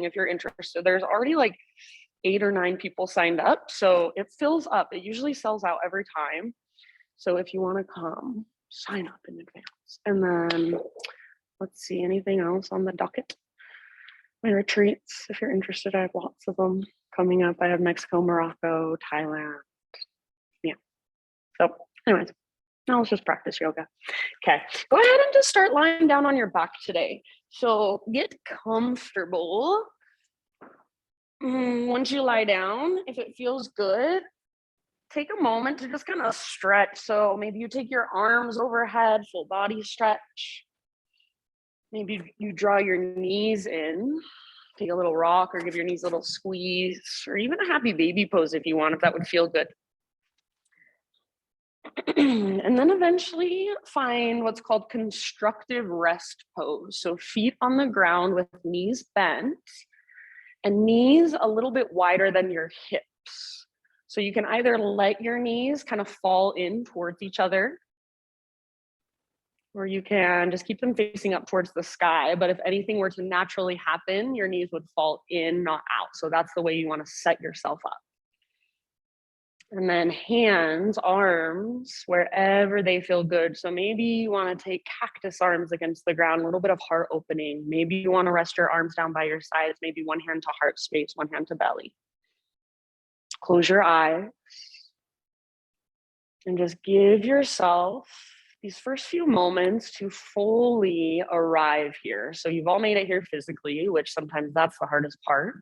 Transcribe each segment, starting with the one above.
if you're interested. There's already like 8 or 9 people signed up, so it fills up. It usually sells out every time. So if you want to come, sign up in advance. And then let's see, anything else on the docket? My retreats, if you're interested, I have lots of them coming up. I have Mexico, Morocco, Thailand. Yeah. So anyways, now let's just practice yoga. Okay, go ahead and just start lying down on your back today. So get comfortable. Once you lie down, if it feels good, take a moment to just kind of stretch. So maybe you take your arms overhead, full body stretch. Maybe you draw your knees in, take a little rock or give your knees a little squeeze, or even a happy baby pose if you want, if that would feel good. And then eventually find what's called constructive rest pose. So feet on the ground with knees bent and knees a little bit wider than your hips. So you can either let your knees kind of fall in towards each other, or you can just keep them facing up towards the sky. But if anything were to naturally happen, your knees would fall in, not out. So that's the way you want to set yourself up. And then hands, arms, wherever they feel good. So maybe you want to take cactus arms against the ground, a little bit of heart opening. Maybe you want to rest your arms down by your sides, maybe one hand to heart space, one hand to belly. Close your eyes and just give yourself these first few moments to fully arrive here. So you've all made it here physically, which sometimes that's the hardest part.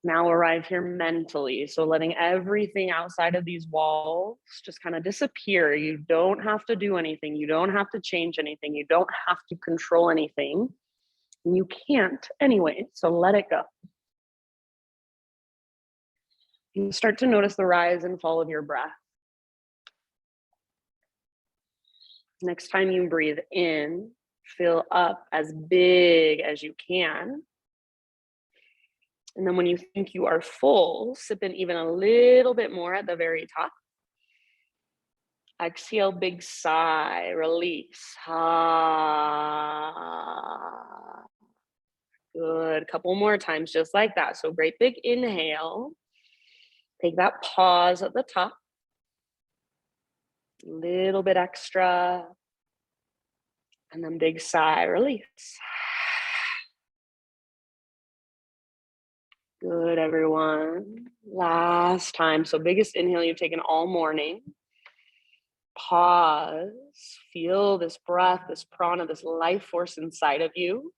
Now arrive here mentally. So letting everything outside of these walls just kind of disappear. You don't have to do anything. You don't have to change anything. You don't have to control anything. And you can't anyway, so let it go. You start to notice the rise and fall of your breath. Next time you breathe in, fill up as big as you can. And then when you think you are full, sip in even a little bit more at the very top. Exhale, big sigh, release. Ah. Good, couple more times just like that. So great big inhale. Take that pause at the top. A little bit extra. And then big sigh, release. Good, everyone. Last time. So biggest inhale you've taken all morning. Pause. Feel this breath, this prana, this life force inside of you.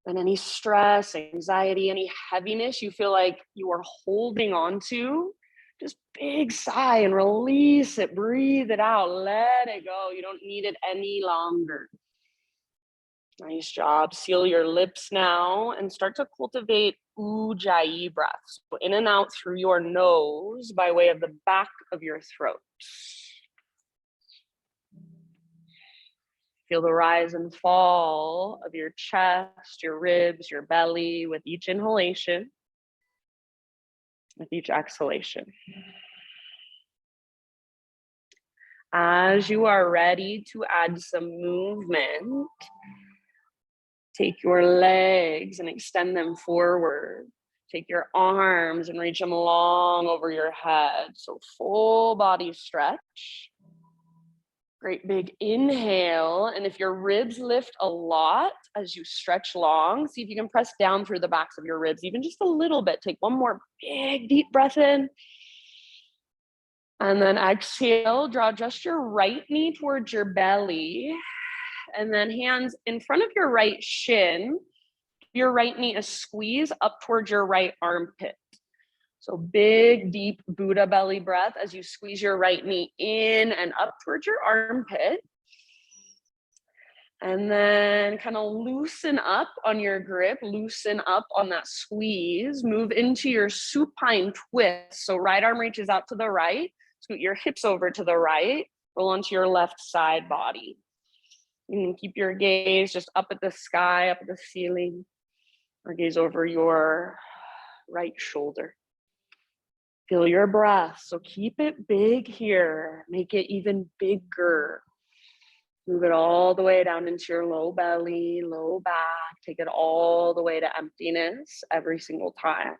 And any stress, anxiety, any heaviness you feel like you are holding on to, just big sigh and release it. Breathe it out. Let it go. You don't need it any longer. Nice job. Seal your lips now and start to cultivate ujjayi breaths. So in and out through your nose by way of the back of your throat. Feel the rise and fall of your chest, your ribs, your belly with each inhalation, with each exhalation. As you are ready to add some movement, take your legs and extend them forward. Take your arms and reach them long over your head. So full body stretch. Great big inhale. And if your ribs lift a lot as you stretch long, see if you can press down through the backs of your ribs, even just a little bit. Take one more big deep breath in. And then exhale, draw just your right knee towards your belly. And then hands in front of your right shin, your right knee a squeeze up towards your right armpit. So big, deep Buddha belly breath as you squeeze your right knee in and up towards your armpit. And then kind of loosen up on your grip, loosen up on that squeeze, move into your supine twist. So right arm reaches out to the right, scoot your hips over to the right, roll onto your left side body. You can keep your gaze just up at the sky, up at the ceiling, or gaze over your right shoulder. Feel your breath. So keep it big here. Make it even bigger. Move it all the way down into your low belly, low back. Take it all the way to emptiness every single time.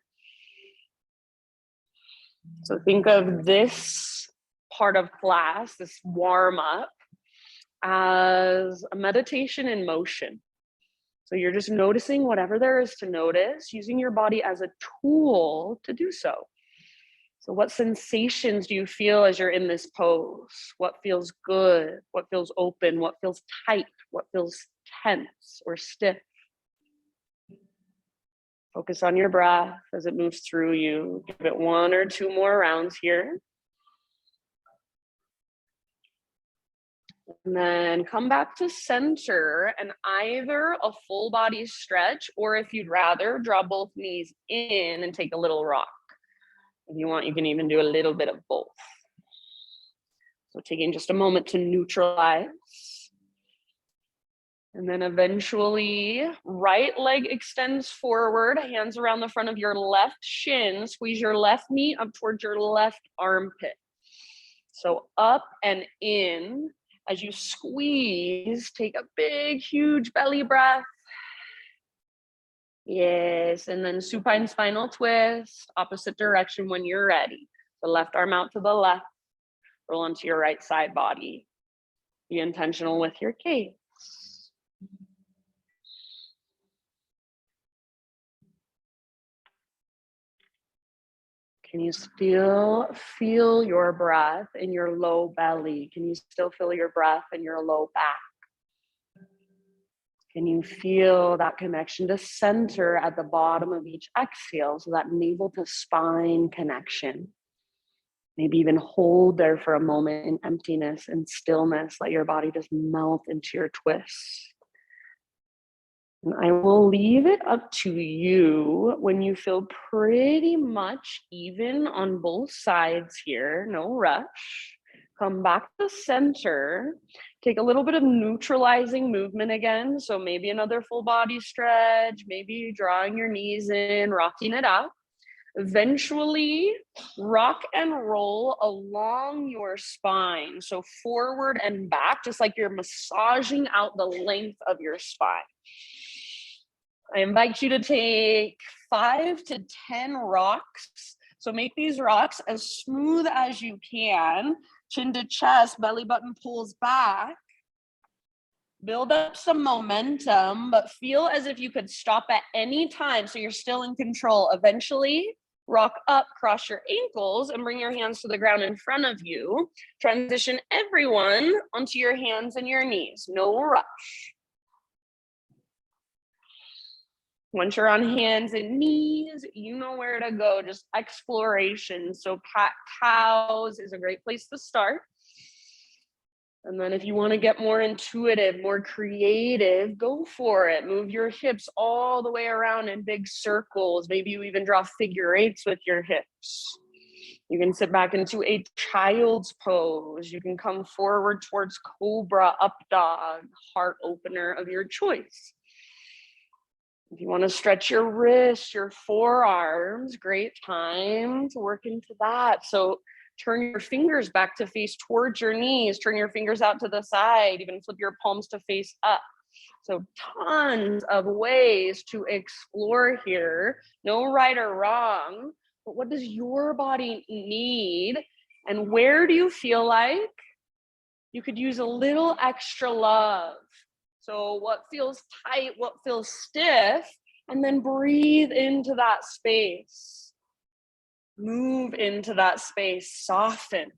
So think of this part of class, this warm up, as a meditation in motion. So you're just noticing whatever there is to notice, using your body as a tool to do so. So what sensations do you feel as you're in this pose? What feels good? What feels open? What feels tight? What feels tense or stiff? Focus on your breath as it moves through you. Give it 1 or 2 more rounds here. And then come back to center and either a full body stretch, or if you'd rather, draw both knees in and take a little rock. If you want, you can even do a little bit of both. So taking just a moment to neutralize. And then eventually, right leg extends forward, hands around the front of your left shin, squeeze your left knee up towards your left armpit. So up and in. As you squeeze, take a big, huge belly breath. Yes, and then supine spinal twist, opposite direction when you're ready. The left arm out to the left, roll onto your right side body. Be intentional with your gaze. Can you still feel your breath in your low belly? Can you still feel your breath in your low back? Can you feel that connection to center at the bottom of each exhale? So that navel to spine connection. Maybe even hold there for a moment in emptiness and stillness. Let your body just melt into your twist. And I will leave it up to you when you feel pretty much even on both sides here. No rush. Come back to center. Take a little bit of neutralizing movement again. So maybe another full body stretch, maybe drawing your knees in, rocking it out. Eventually, rock and roll along your spine. So forward and back, just like you're massaging out the length of your spine. I invite you to take 5 to 10 rocks. So make these rocks as smooth as you can. Chin to chest, belly button pulls back. Build up some momentum, but feel as if you could stop at any time so you're still in control. Eventually, rock up, cross your ankles, and bring your hands to the ground in front of you. Transition everyone onto your hands and your knees. No rush. Once you're on hands and knees, you know where to go, just exploration. So cat-cows is a great place to start. And then if you want to get more intuitive, more creative, go for it. Move your hips all the way around in big circles. Maybe you even draw figure eights with your hips. You can sit back into a child's pose. You can come forward towards cobra, up dog, heart opener of your choice. If you want to stretch your wrists, your forearms, great time to work into that. So turn your fingers back to face towards your knees, turn your fingers out to the side, even flip your palms to face up. So tons of ways to explore here. No right or wrong, but what does your body need? And where do you feel like you could use a little extra love? So what feels tight, what feels stiff, and then breathe into that space. Move into that space, soften.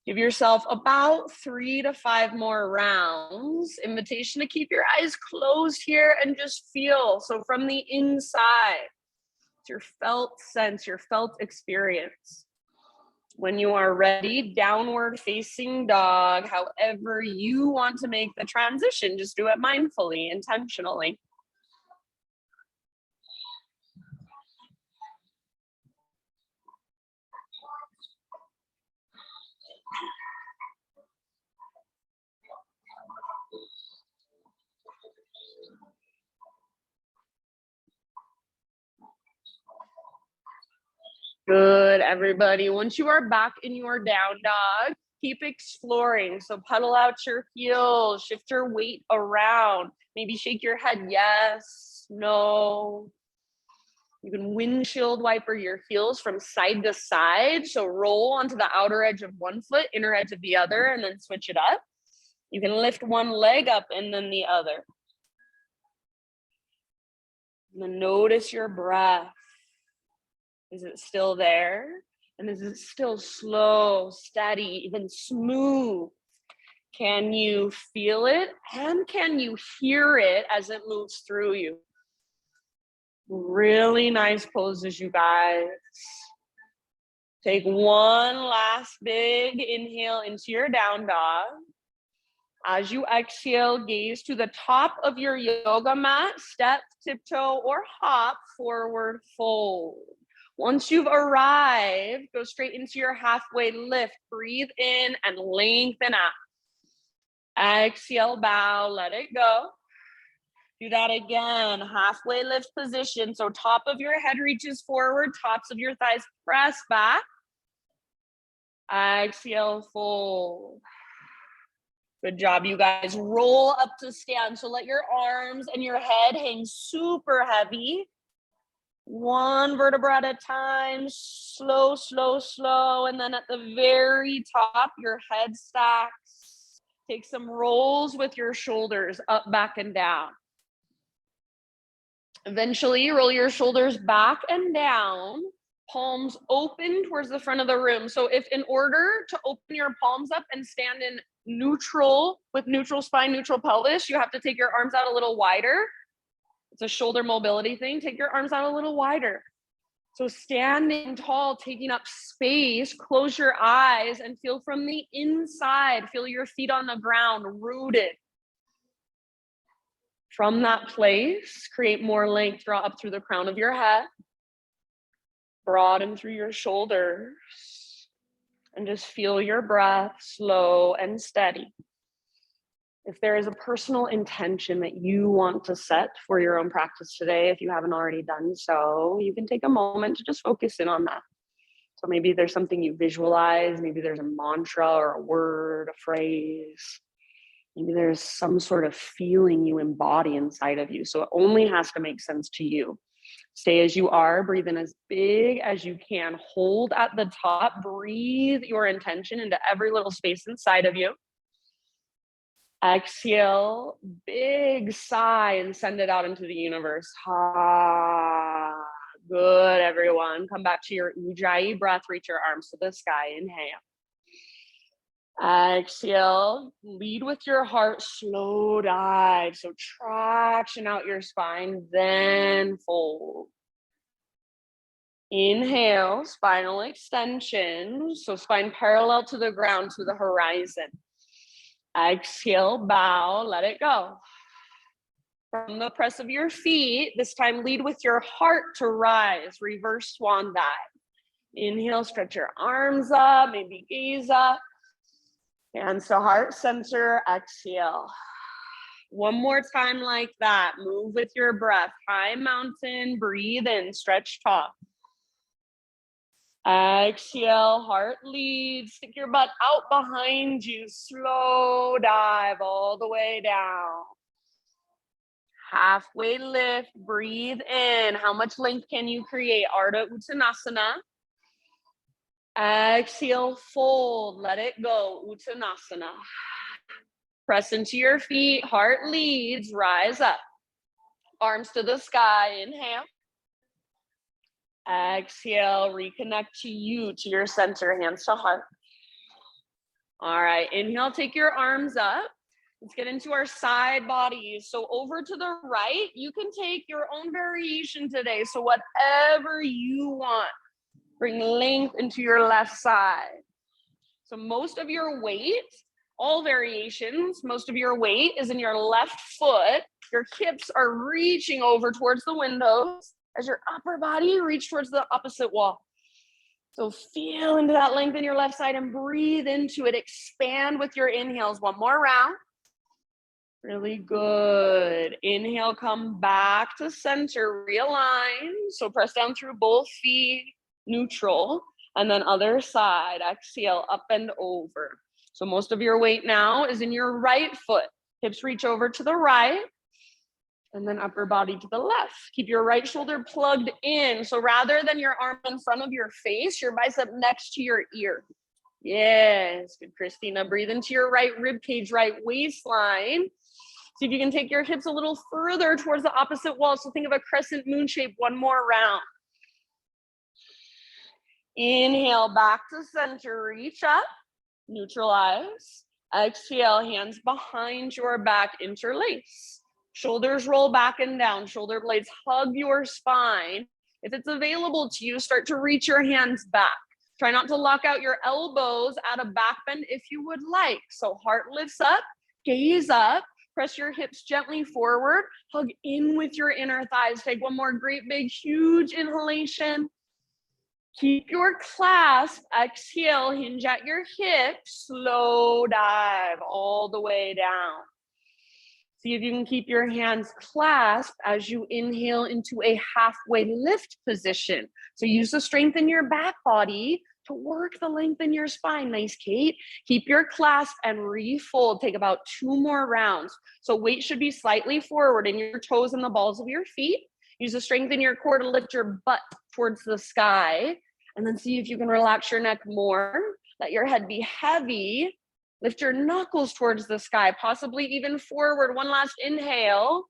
Give yourself about 3 to 5 more rounds. Invitation to keep your eyes closed here and just feel. So from the inside, it's your felt sense, your felt experience. When you are ready, downward facing dog, however you want to make the transition, just do it mindfully, intentionally. Good, everybody. Once you are back in your down dog, keep exploring. So pedal out your heels, shift your weight around, maybe shake your head, yes, no. You can windshield wiper your heels from side to side. So roll onto the outer edge of one foot, inner edge of the other, and then switch it up. You can lift one leg up and then the other. And then notice your breath. Is it still there? And is it still slow, steady, even smooth? Can you feel it? And can you hear it as it moves through you? Really nice poses, you guys. Take one last big inhale into your down dog. As you exhale, gaze to the top of your yoga mat, step, tiptoe, or hop, forward fold. Once you've arrived, go straight into your halfway lift. Breathe in and lengthen out. Exhale, bow, let it go. Do that again, halfway lift position. So top of your head reaches forward, tops of your thighs press back. Exhale, fold. Good job, you guys. Roll up to stand. So let your arms and your head hang super heavy. One vertebra at a time, slow, slow, slow. And then at the very top, your head stacks. Take some rolls with your shoulders up, back, and down. Eventually, roll your shoulders back and down, palms open towards the front of the room. So if in order to open your palms up and stand in neutral, with neutral spine, neutral pelvis, you have to take your arms out a little wider. It's a shoulder mobility thing. Take your arms out a little wider. So standing tall, taking up space, close your eyes and feel from the inside, feel your feet on the ground, rooted. From that place, create more length, draw up through the crown of your head, broaden through your shoulders, and just feel your breath slow and steady. If there is a personal intention that you want to set for your own practice today, if you haven't already done so, you can take a moment to just focus in on that. So maybe there's something you visualize, maybe there's a mantra or a word, a phrase. Maybe there's some sort of feeling you embody inside of you. So it only has to make sense to you. Stay as you are, breathe in as big as you can. Hold at the top, breathe your intention into every little space inside of you. Exhale, big sigh and send it out into the universe. Ha. Good, everyone. Come back to your Ujjayi breath, reach your arms to the sky. Inhale. Exhale, lead with your heart, slow dive. So traction out your spine, then fold. Inhale, spinal extension. So spine parallel to the ground, to the horizon. Exhale, bow, let it go. From the press of your feet, this time lead with your heart to rise, reverse swan dive. Inhale, stretch your arms up, maybe gaze up. Hands to heart center, exhale. One more time like that. Move with your breath. High mountain, breathe in, stretch tall. Exhale, heart lead. Stick your butt out behind you. Slow dive all the way down. Halfway lift, breathe in. How much length can you create? Ardha Uttanasana. Exhale, fold, let it go, Uttanasana. Press into your feet, heart leads, rise up. Arms to the sky, inhale. Exhale, reconnect to you, to your center, hands to heart. All right, inhale, take your arms up. Let's get into our side bodies. So over to the right, you can take your own variation today. So whatever you want. Bring length into your left side. So most of your weight, all variations, most of your weight is in your left foot. Your hips are reaching over towards the windows as your upper body reach towards the opposite wall. So feel into that length in your left side and breathe into it. Expand with your inhales. One more round. Really good. Inhale, come back to center, realign. So press down through both feet. Neutral, and then other side, exhale, up and over. So most of your weight now is in your right foot. Hips reach over to the right and then upper body to the left. Keep your right shoulder plugged in. So rather than your arm in front of your face, your bicep next to your ear. Yes, good, Christina. Breathe into your right rib cage, right waistline. See if you can take your hips a little further towards the opposite wall. So think of a crescent moon shape. One more round. Inhale, back to center, reach up, neutralize. Exhale, hands behind your back, interlace. Shoulders roll back and down, shoulder blades hug your spine. If it's available to you, start to reach your hands back. Try not to lock out your elbows at a back bend if you would like. So heart lifts up, gaze up, press your hips gently forward, hug in with your inner thighs. Take one more great big huge inhalation. Keep your clasp, exhale, hinge at your hips, slow dive all the way down. See if you can keep your hands clasped as you inhale into a halfway lift position. So use the strength in your back body to work the length in your spine. Nice, Kate. Keep your clasp and refold. Take about 2 more rounds. So weight should be slightly forward in your toes and the balls of your feet. Use the strength in your core to lift your butt towards the sky. And then see if you can relax your neck more. Let your head be heavy. Lift your knuckles towards the sky, possibly even forward. One last inhale.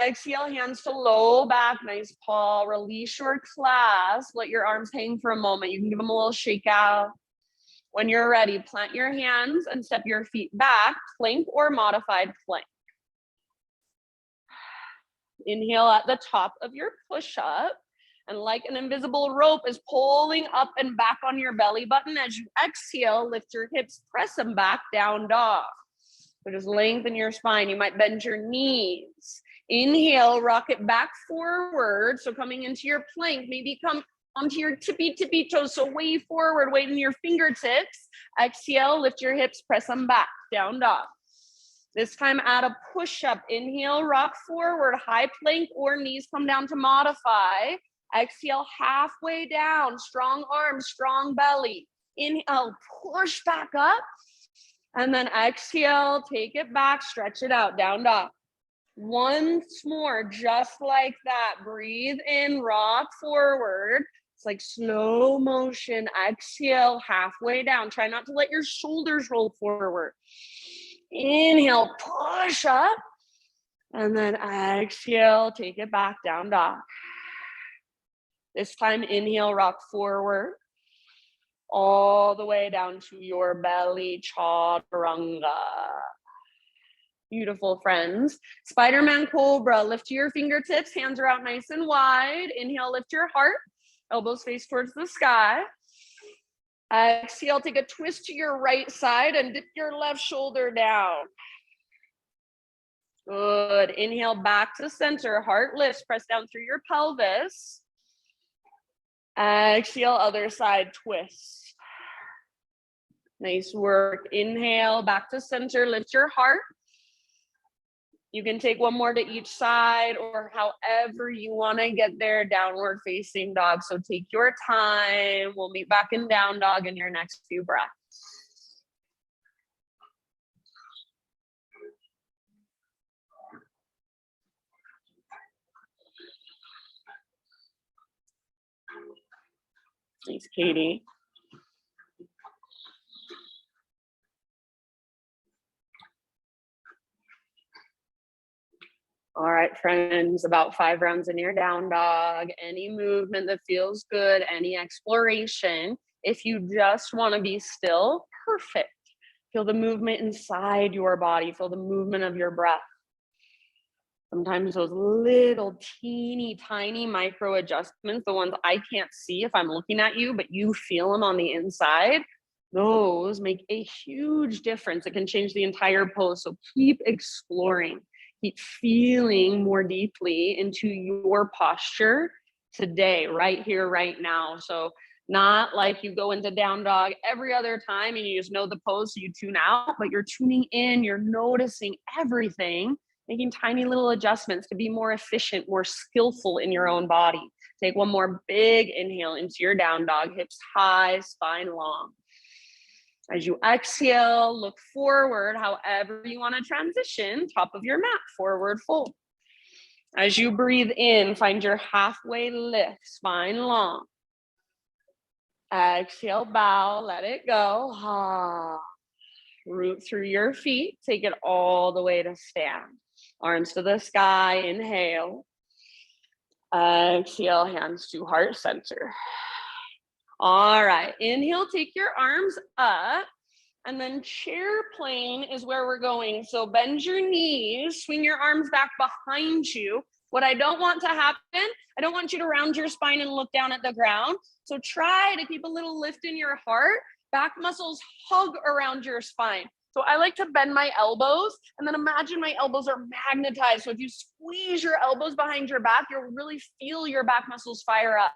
Exhale, hands to low back, nice paw. Release your clasp. Let your arms hang for a moment. You can give them a little shake out. When you're ready, plant your hands and step your feet back, plank or modified plank. Inhale at the top of your push-up. And like an invisible rope is pulling up and back on your belly button. As you exhale, lift your hips, press them back, down dog. So just lengthen your spine. You might bend your knees. Inhale, rock it back forward. So coming into your plank, maybe come onto your tippy toes. So way forward, weight in your fingertips. Exhale, lift your hips, press them back, down dog. This time add a push-up. Inhale, rock forward, high plank or knees come down to modify. Exhale, halfway down, strong arms, strong belly. Inhale, push back up. And then exhale, take it back, stretch it out, down dog. Once more, just like that. Breathe in, rock forward. It's like slow motion. Exhale, halfway down. Try not to let your shoulders roll forward. Inhale, push up. And then exhale, take it back, down dog. This time, inhale, rock forward, all the way down to your belly, chaturanga. Beautiful, friends. Spiderman Cobra, lift your fingertips, hands are out nice and wide. Inhale, lift your heart, elbows face towards the sky. Exhale, take a twist to your right side and dip your left shoulder down. Good. Inhale, back to center, heart lifts, press down through your pelvis. Exhale, other side, twist. Nice work. Inhale, back to center, lift your heart. You can take one more to each side or however you want to get there, downward facing dog. So take your time. We'll meet back in down dog in your next few breaths. Thanks, Katie. All right, friends, about 5 rounds in your down dog. Any movement that feels good, any exploration. If you just want to be still, perfect. Feel the movement inside your body. Feel the movement of your breath. Sometimes those little teeny tiny micro adjustments, the ones I can't see if I'm looking at you, but you feel them on the inside, those make a huge difference. It can change the entire pose. So keep exploring, keep feeling more deeply into your posture today, right here, right now. So not like you go into down dog every other time and you just know the pose, so you tune out, but you're tuning in, you're noticing everything, making tiny little adjustments to be more efficient, more skillful in your own body. Take one more big inhale into your down dog, hips high, spine long. As you exhale, look forward, however you want to transition, top of your mat, forward fold. As you breathe in, find your halfway lift, spine long. Exhale, bow, let it go. Root through your feet, take it all the way to stand. Arms to the sky, inhale. Exhale, hands to heart center. All right, inhale, take your arms up, and then chair plane is where we're going. So bend your knees, swing your arms back behind you. What I don't want to happen, I don't want you to round your spine and look down at the ground. So try to keep a little lift in your heart. Back muscles hug around your spine. So I like to bend my elbows, and then imagine my elbows are magnetized. So if you squeeze your elbows behind your back, you'll really feel your back muscles fire up.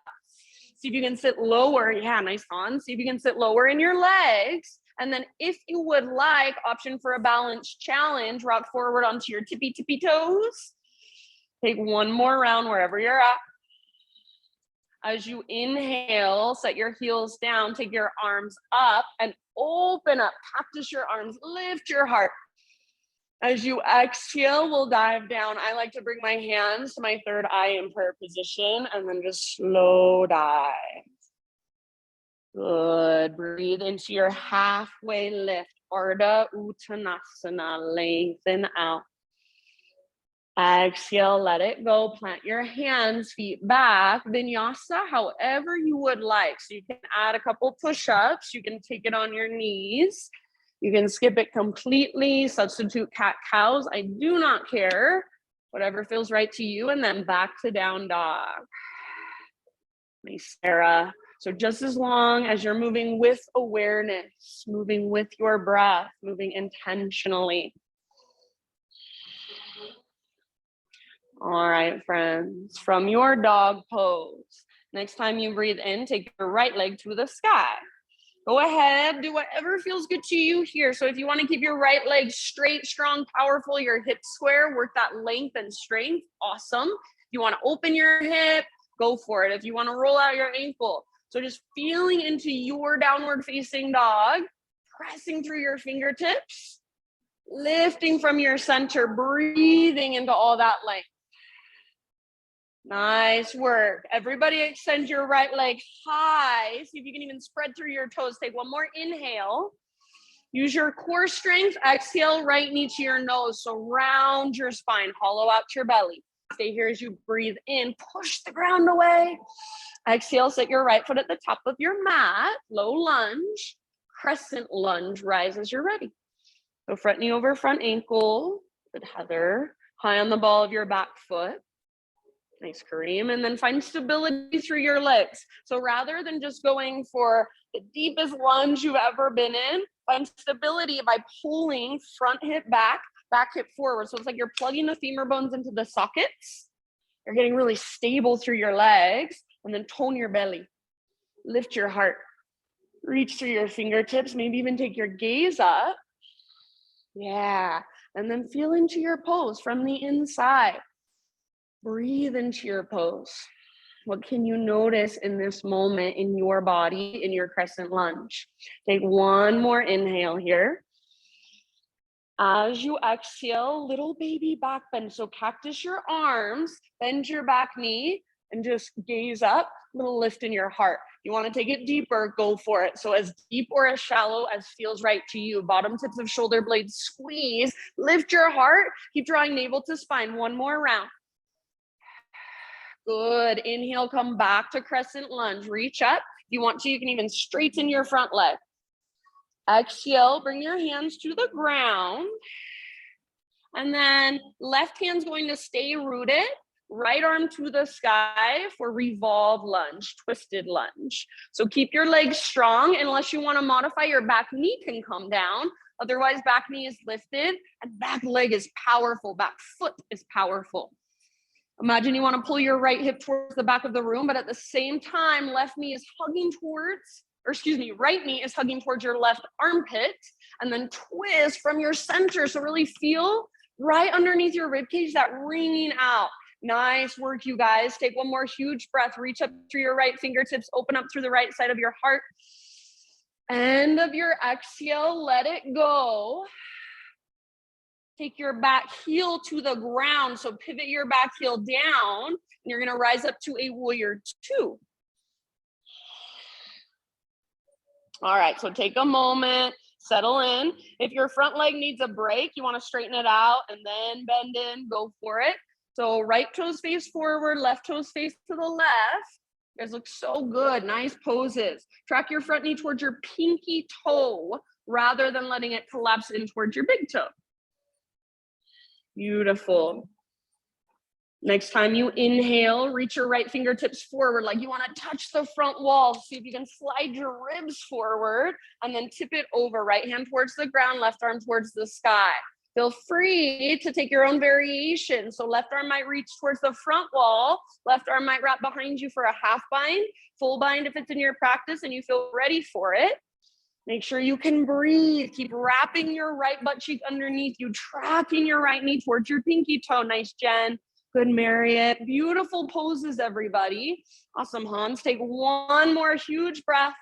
See if you can sit lower. Yeah, nice on. See if you can sit lower in your legs. And then if you would like, option for a balance challenge, rock forward onto your tippy toes. Take one more round wherever you're at. As you inhale, set your heels down, take your arms up and open up. Cactus your arms, lift your heart. As you exhale, we'll dive down. I like to bring my hands to my third eye in prayer position and then just slow dive. Good. Breathe into your halfway lift. Ardha Uttanasana. Lengthen out. Exhale, let it go. Plant your hands, feet back. Vinyasa, however you would like. So you can add a couple push-ups. You can take it on your knees. You can skip it completely. Substitute cat-cows. I do not care. Whatever feels right to you. And then back to down dog. Nice, Sarah. So just as long as you're moving with awareness, moving with your breath, moving intentionally. All right, friends, from your dog pose, next time you breathe in, take your right leg to the sky. Go ahead, do whatever feels good to you here. So if you want to keep your right leg straight, strong, powerful, your hips square, work that length and strength, awesome. If you want to open your hip, go for it. If you want to roll out your ankle. So just feeling into your downward facing dog, pressing through your fingertips, lifting from your center, breathing into all that length. Nice work. Everybody extend your right leg high. See if you can even spread through your toes. Take one more inhale. Use your core strength. Exhale, right knee to your nose. So round your spine, hollow out your belly. Stay here as you breathe in. Push the ground away. Exhale, set your right foot at the top of your mat. Low lunge. Crescent lunge. Rise as you're ready. So front knee over front ankle. Good, Heather. High on the ball of your back foot. Nice, Kareem. And then find stability through your legs. So rather than just going for the deepest lunge you've ever been in, find stability by pulling front hip back, back hip forward. So it's like you're plugging the femur bones into the sockets. You're getting really stable through your legs, and then tone your belly. Lift your heart. Reach through your fingertips, maybe even take your gaze up. Yeah. And then feel into your pose from the inside. Breathe into your pose. What can you notice in this moment in your body, in your crescent lunge? Take one more inhale here. As you exhale, little baby back bend. So cactus your arms, bend your back knee, and just gaze up, little lift in your heart. You want to take it deeper, go for it. So as deep or as shallow as feels right to you. Bottom tips of shoulder blades squeeze, lift your heart, keep drawing navel to spine. One more round. Good. Inhale, come back to crescent lunge. Reach up. If you want to, you can even straighten your front leg. Exhale, bring your hands to the ground. And then left hand's going to stay rooted. Right arm to the sky for revolve lunge, twisted lunge. So keep your legs strong. Unless you want to modify, your back knee can come down. Otherwise, back knee is lifted and back leg is powerful. Back foot is powerful. Imagine you want to pull your right hip towards the back of the room, but at the same time, left knee is hugging towards, right knee is hugging towards your left armpit, and then twist from your center. So really feel right underneath your ribcage, that ringing out. Nice work, you guys. Take one more huge breath. Reach up through your right fingertips, open up through the right side of your heart. End of your exhale, let it go. Take your back heel to the ground. So pivot your back heel down, and you're gonna rise up to a warrior two. All right, so take a moment, settle in. If your front leg needs a break, you wanna straighten it out and then bend in, go for it. So right toes face forward, left toes face to the left. You guys look so good, nice poses. Track your front knee towards your pinky toe rather than letting it collapse in towards your big toe. Beautiful. Next time you inhale, reach your right fingertips forward like you want to touch the front wall. See if you can slide your ribs forward and then tip it over. Right hand towards the ground, left arm towards the sky. Feel free to take your own variation. So left arm might reach towards the front wall. Left arm might wrap behind you for a half bind, full bind if it's in your practice and you feel ready for it. Make sure you can breathe. Keep wrapping your right butt cheek underneath you, tracking your right knee towards your pinky toe. Nice, Jen. Good, Marriott. Beautiful poses, everybody. Awesome, Hans. Take one more huge breath.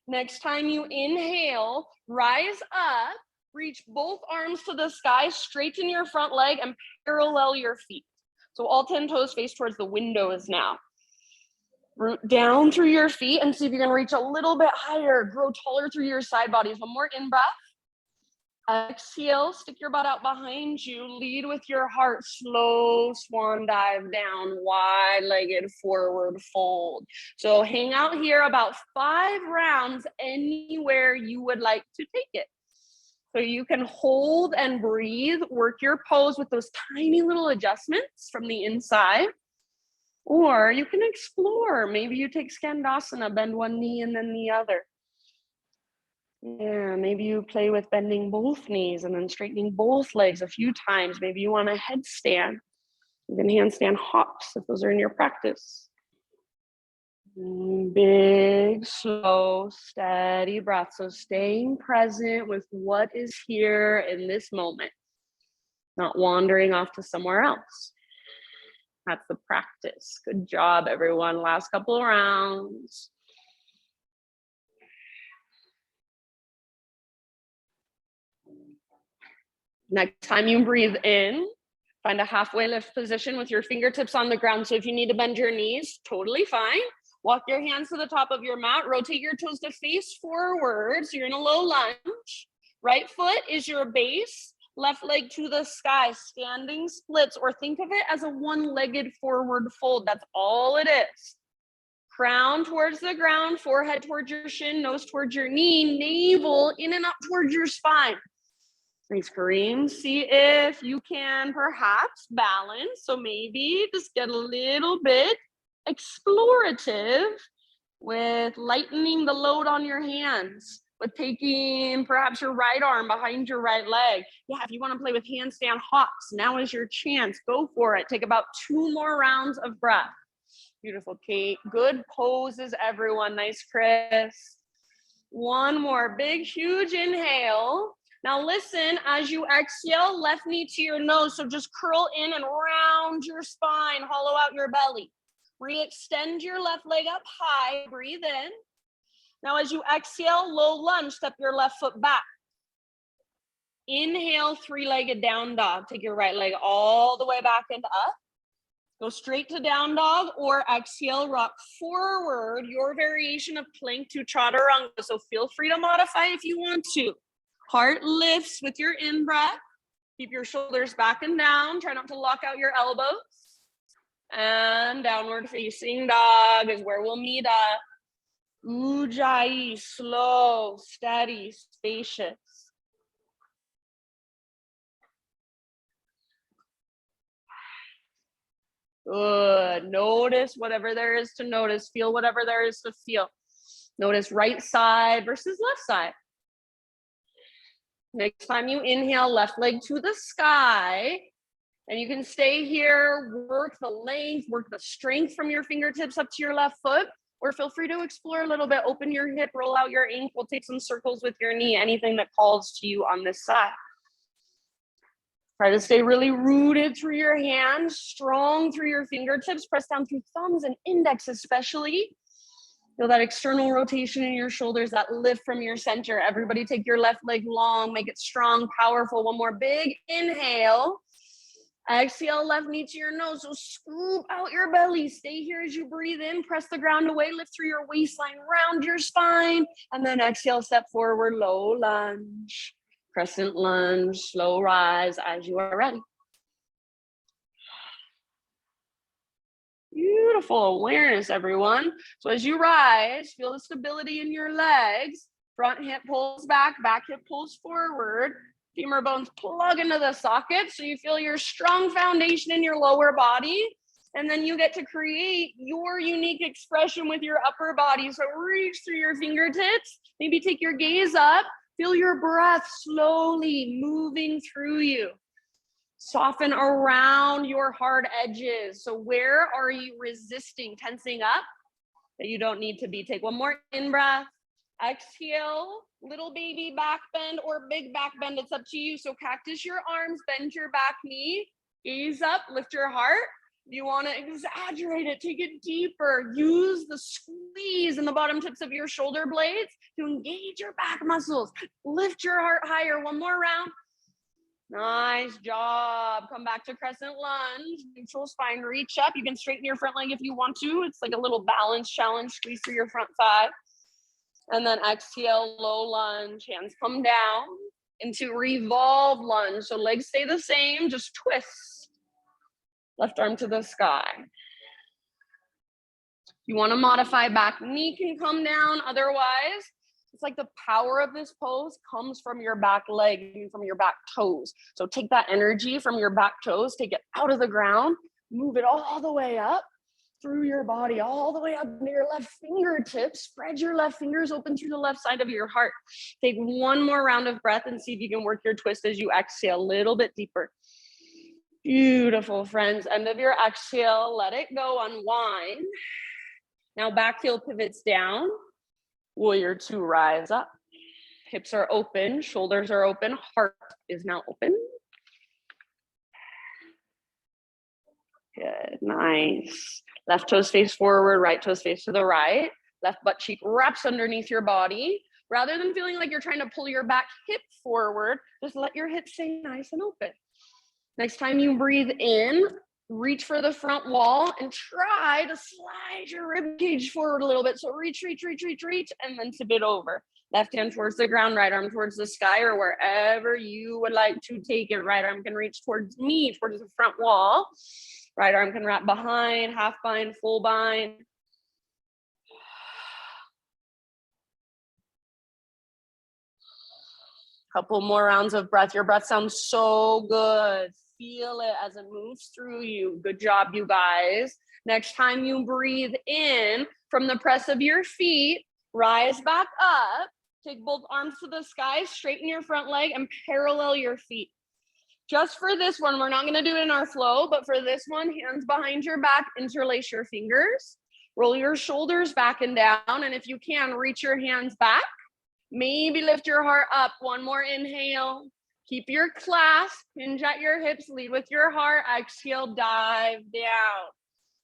Next time you inhale, rise up, reach both arms to the sky, straighten your front leg, and parallel your feet. So all 10 toes face towards the windows now. Root down through your feet and see if you can reach a little bit higher. Grow taller through your side bodies. One more in breath. Exhale, stick your butt out behind you. Lead with your heart. Slow swan dive down, wide-legged forward fold. So hang out here about 5 rounds anywhere you would like to take it. So you can hold and breathe, work your pose with those tiny little adjustments from the inside. Or you can explore. Maybe you take Skandasana, bend one knee and then the other. Yeah, maybe you play with bending both knees and then straightening both legs a few times. Maybe you want a headstand. You can handstand hops if those are in your practice. Big, slow, steady breath. So staying present with what is here in this moment, not wandering off to somewhere else. That's the practice. Good job, everyone. Last couple of rounds. Next time you breathe in, find a halfway lift position with your fingertips on the ground. So if you need to bend your knees, totally fine. Walk your hands to the top of your mat. Rotate your toes to face forward. So you're in a low lunge. Right foot is your base. Left leg to the sky, standing splits, or think of it as a one-legged forward fold. That's all it is. Crown towards the ground, forehead towards your shin, nose towards your knee, navel in and up towards your spine. Thanks, Kareem. See if you can perhaps balance. So maybe just get a little bit explorative with lightening the load on your hands, with taking perhaps your right arm behind your right leg. Yeah, if you want to play with handstand hops, now is your chance. Go for it. Take about 2 more rounds of breath. Beautiful, Kate. Good poses, everyone. Nice, Chris. One more big, huge inhale. Now listen, as you exhale, left knee to your nose. So just curl in and round your spine, hollow out your belly. Re-extend your left leg up high. Breathe in. Now, as you exhale, low lunge, step your left foot back. Inhale, 3-legged down dog. Take your right leg all the way back and up. Go straight to down dog, or exhale, rock forward, your variation of plank to chaturanga. So feel free to modify if you want to. Heart lifts with your in-breath. Keep your shoulders back and down. Try not to lock out your elbows. And downward facing dog is where we'll meet up. Ujjayi, slow, steady, spacious. Good. Notice whatever there is to notice. Feel whatever there is to feel. Notice right side versus left side. Next time you inhale, left leg to the sky. And you can stay here, work the length, work the strength from your fingertips up to your left foot, or feel free to explore a little bit. Open your hip, roll out your ankle, take some circles with your knee, anything that calls to you on this side. Try to stay really rooted through your hands, strong through your fingertips, press down through thumbs and index especially. Feel that external rotation in your shoulders, that lift from your center. Everybody take your left leg long, make it strong, powerful. One more big inhale. Exhale, left knee to your nose. So scoop out your belly. Stay here as you breathe in. Press the ground away. Lift through your waistline, round your spine. And then exhale, step forward, low lunge. Crescent lunge, slow rise as you are ready. Beautiful awareness, everyone. So as you rise, feel the stability in your legs. Front hip pulls back hip pulls forward. Femur bones plug into the socket so you feel your strong foundation in your lower body. And then you get to create your unique expression with your upper body. So reach through your fingertips. Maybe take your gaze up. Feel your breath slowly moving through you. Soften around your hard edges. So where are you resisting, tensing up that you don't need to be? Take one more in breath. Exhale, little baby back bend or big back bend. It's up to you. So cactus your arms, bend your back knee, gaze up, lift your heart. If you want to exaggerate it, take it deeper. Use the squeeze in the bottom tips of your shoulder blades to engage your back muscles. Lift your heart higher. One more round. Nice job. Come back to crescent lunge, neutral spine, reach up. You can straighten your front leg if you want to. It's like a little balance challenge. Squeeze through your front thigh. And then exhale, low lunge, hands come down into revolve lunge. So legs stay the same, just twist. Left arm to the sky. You want to modify, back knee can come down. Otherwise, it's like the power of this pose comes from your back leg and from your back toes. So take that energy from your back toes, take it out of the ground, move it all the way up through your body, all the way up to your left fingertips. Spread your left fingers open through the left side of your heart. Take one more round of breath and see if you can work your twist as you exhale a little bit deeper. Beautiful, friends. End of your exhale, let it go, unwind. Now back heel pivots down. Warrior two, rise up. Hips are open, shoulders are open, heart is now open. Good, nice. Left toes face forward, right toes face to the right. Left butt cheek wraps underneath your body. Rather than feeling like you're trying to pull your back hip forward, just let your hips stay nice and open. Next time you breathe in, reach for the front wall and try to slide your rib cage forward a little bit. So reach, and then tip it over. Left hand towards the ground, right arm towards the sky, or wherever you would like to take it. Right arm can reach towards me, towards the front wall. Right arm can wrap behind, half bind, full bind. Couple more rounds of breath. Your breath sounds so good. Feel it as it moves through you. Good job, you guys. Next time you breathe in from the press of your feet, rise back up. Take both arms to the sky, straighten your front leg and parallel your feet. Just for this one, we're not going to do it in our flow, but for this one, hands behind your back, interlace your fingers, roll your shoulders back and down. And if you can, reach your hands back. Maybe lift your heart up. One more inhale. Keep your clasp, hinge at your hips, lead with your heart. Exhale, dive down.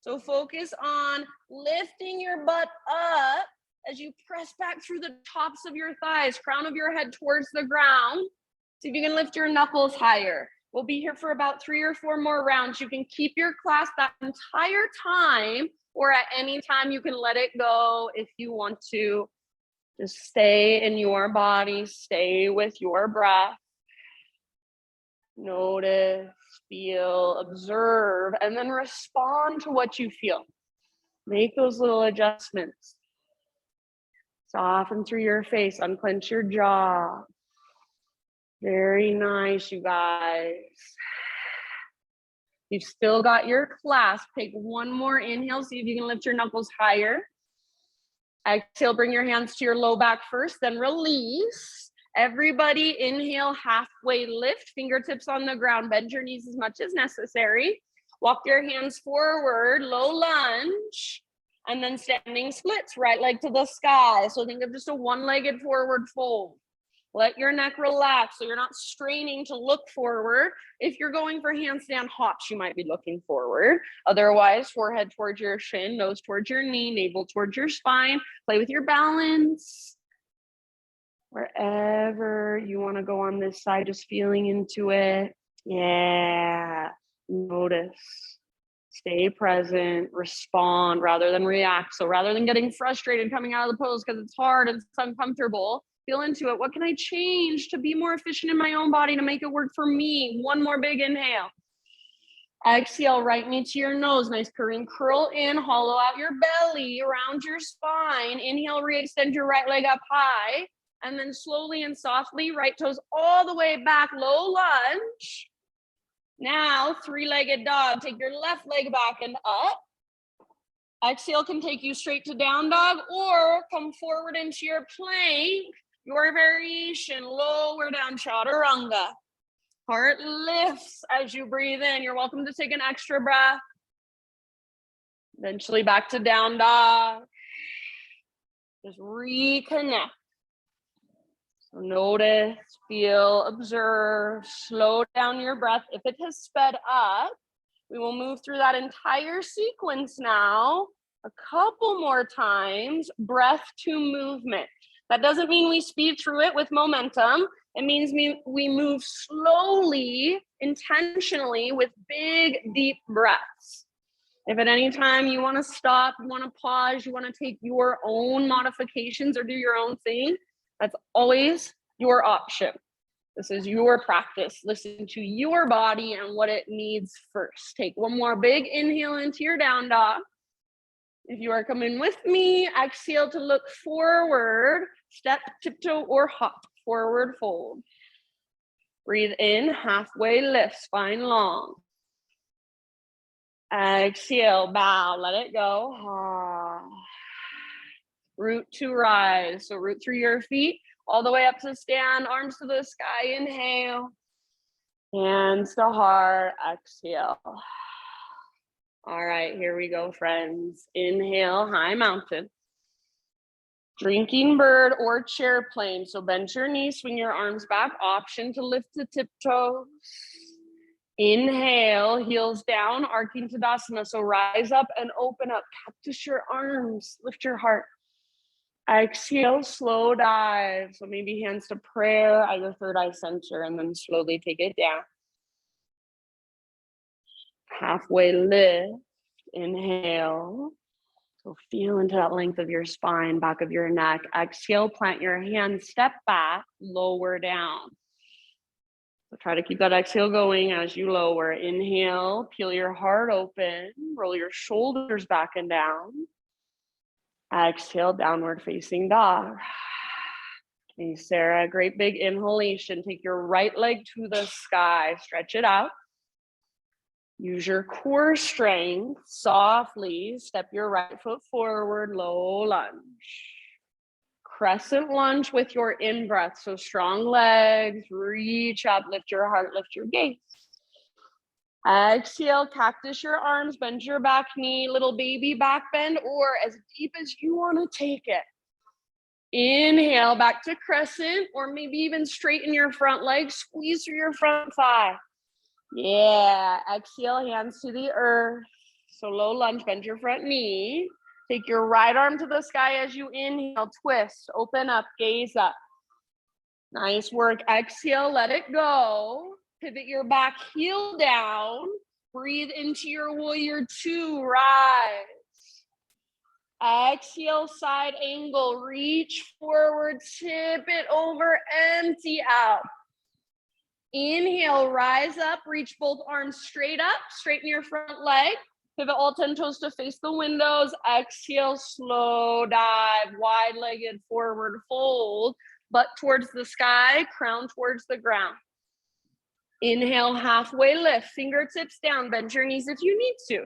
So focus on lifting your butt up as you press back through the tops of your thighs, crown of your head towards the ground. See if you can lift your knuckles higher. We'll be here for about 3 or 4 more rounds. You can keep your clasp that entire time, or at any time you can let it go if you want to. Just stay in your body, stay with your breath. Notice, feel, observe, and then respond to what you feel. Make those little adjustments. Soften through your face, unclench your jaw. Very nice, you guys. You've still got your clasp. Take one more inhale. See if you can lift your knuckles higher. Exhale, bring your hands to your low back first, then release. Everybody inhale, halfway lift, fingertips on the ground. Bend your knees as much as necessary. Walk your hands forward, low lunge. And then standing splits, right leg to the sky. So think of just a one-legged forward fold. Let your neck relax so you're not straining to look forward. If you're going for handstand hops, you might be looking forward. Otherwise, forehead towards your shin, nose towards your knee, navel towards your spine. Play with your balance. Wherever you want to go on this side, just feeling into it. Yeah. Notice. Stay present, respond rather than react. So rather than getting frustrated coming out of the pose because it's hard and it's uncomfortable, feel into it. What can I change to be more efficient in my own body to make it work for me? One more big inhale. Exhale, right knee to your nose. Nice purring curl in, hollow out your belly, around your spine. Inhale, re-extend your right leg up high. And then slowly and softly, right toes all the way back, low lunge. Now, three-legged dog. Take your left leg back and up. Exhale can take you straight to down dog or come forward into your plank, your variation, lower down chaturanga. Heart lifts as you breathe in. You're welcome to take an extra breath. Eventually back to down dog. Just reconnect. So notice, feel, observe, slow down your breath. If it has sped up, we will move through that entire sequence now a couple more times, breath to movement. That doesn't mean we speed through it with momentum. It means we move slowly, intentionally, with big, deep breaths. If at any time you want to stop, you want to pause, you want to take your own modifications or do your own thing, that's always your option. This is your practice. Listen to your body and what it needs first. Take one more big inhale into your down dog. If you are coming with me, exhale to look forward, step, tiptoe, or hop, forward fold. Breathe in, halfway lift, spine long. Exhale, bow, let it go. Root to rise. So root through your feet all the way up to stand, arms to the sky. Inhale, hands to heart. Exhale. All right, here we go, friends. Inhale, high mountain. Drinking bird or chair plane. So bend your knees, swing your arms back. Option to lift the tiptoes. Inhale, heels down, arching Tadasana. So rise up and open up. Cactus your arms, lift your heart. Exhale, slow dive. So maybe hands to prayer at your third eye center and then slowly take it down. Halfway lift, inhale. So feel into that length of your spine, back of your neck. Exhale, plant your hands, step back, lower down. So try to keep that exhale going as you lower. Inhale, peel your heart open, roll your shoulders back and down. Exhale, downward facing dog. Okay, Sarah, great big inhalation. Take your right leg to the sky, stretch it out. Use your core strength, softly step your right foot forward, low lunge. Crescent lunge with your in-breath, so strong legs, reach up, lift your heart, lift your gaze. Exhale, cactus your arms, bend your back knee, little baby back bend, or as deep as you want to take it. Inhale, back to crescent, or maybe even straighten your front leg, squeeze through your front thigh. Yeah, exhale, hands to the earth. So low lunge, bend your front knee. Take your right arm to the sky as you inhale, twist, open up, gaze up. Nice work. Exhale, let it go. Pivot your back heel down. Breathe into your warrior two, rise. Exhale, side angle, reach forward, tip it over, empty out. Inhale, rise up, reach both arms straight up, straighten your front leg. Pivot all 10 toes to face the windows. Exhale, slow dive, wide-legged forward fold, butt towards the sky, crown towards the ground. Inhale, halfway lift, fingertips down, bend your knees if you need to.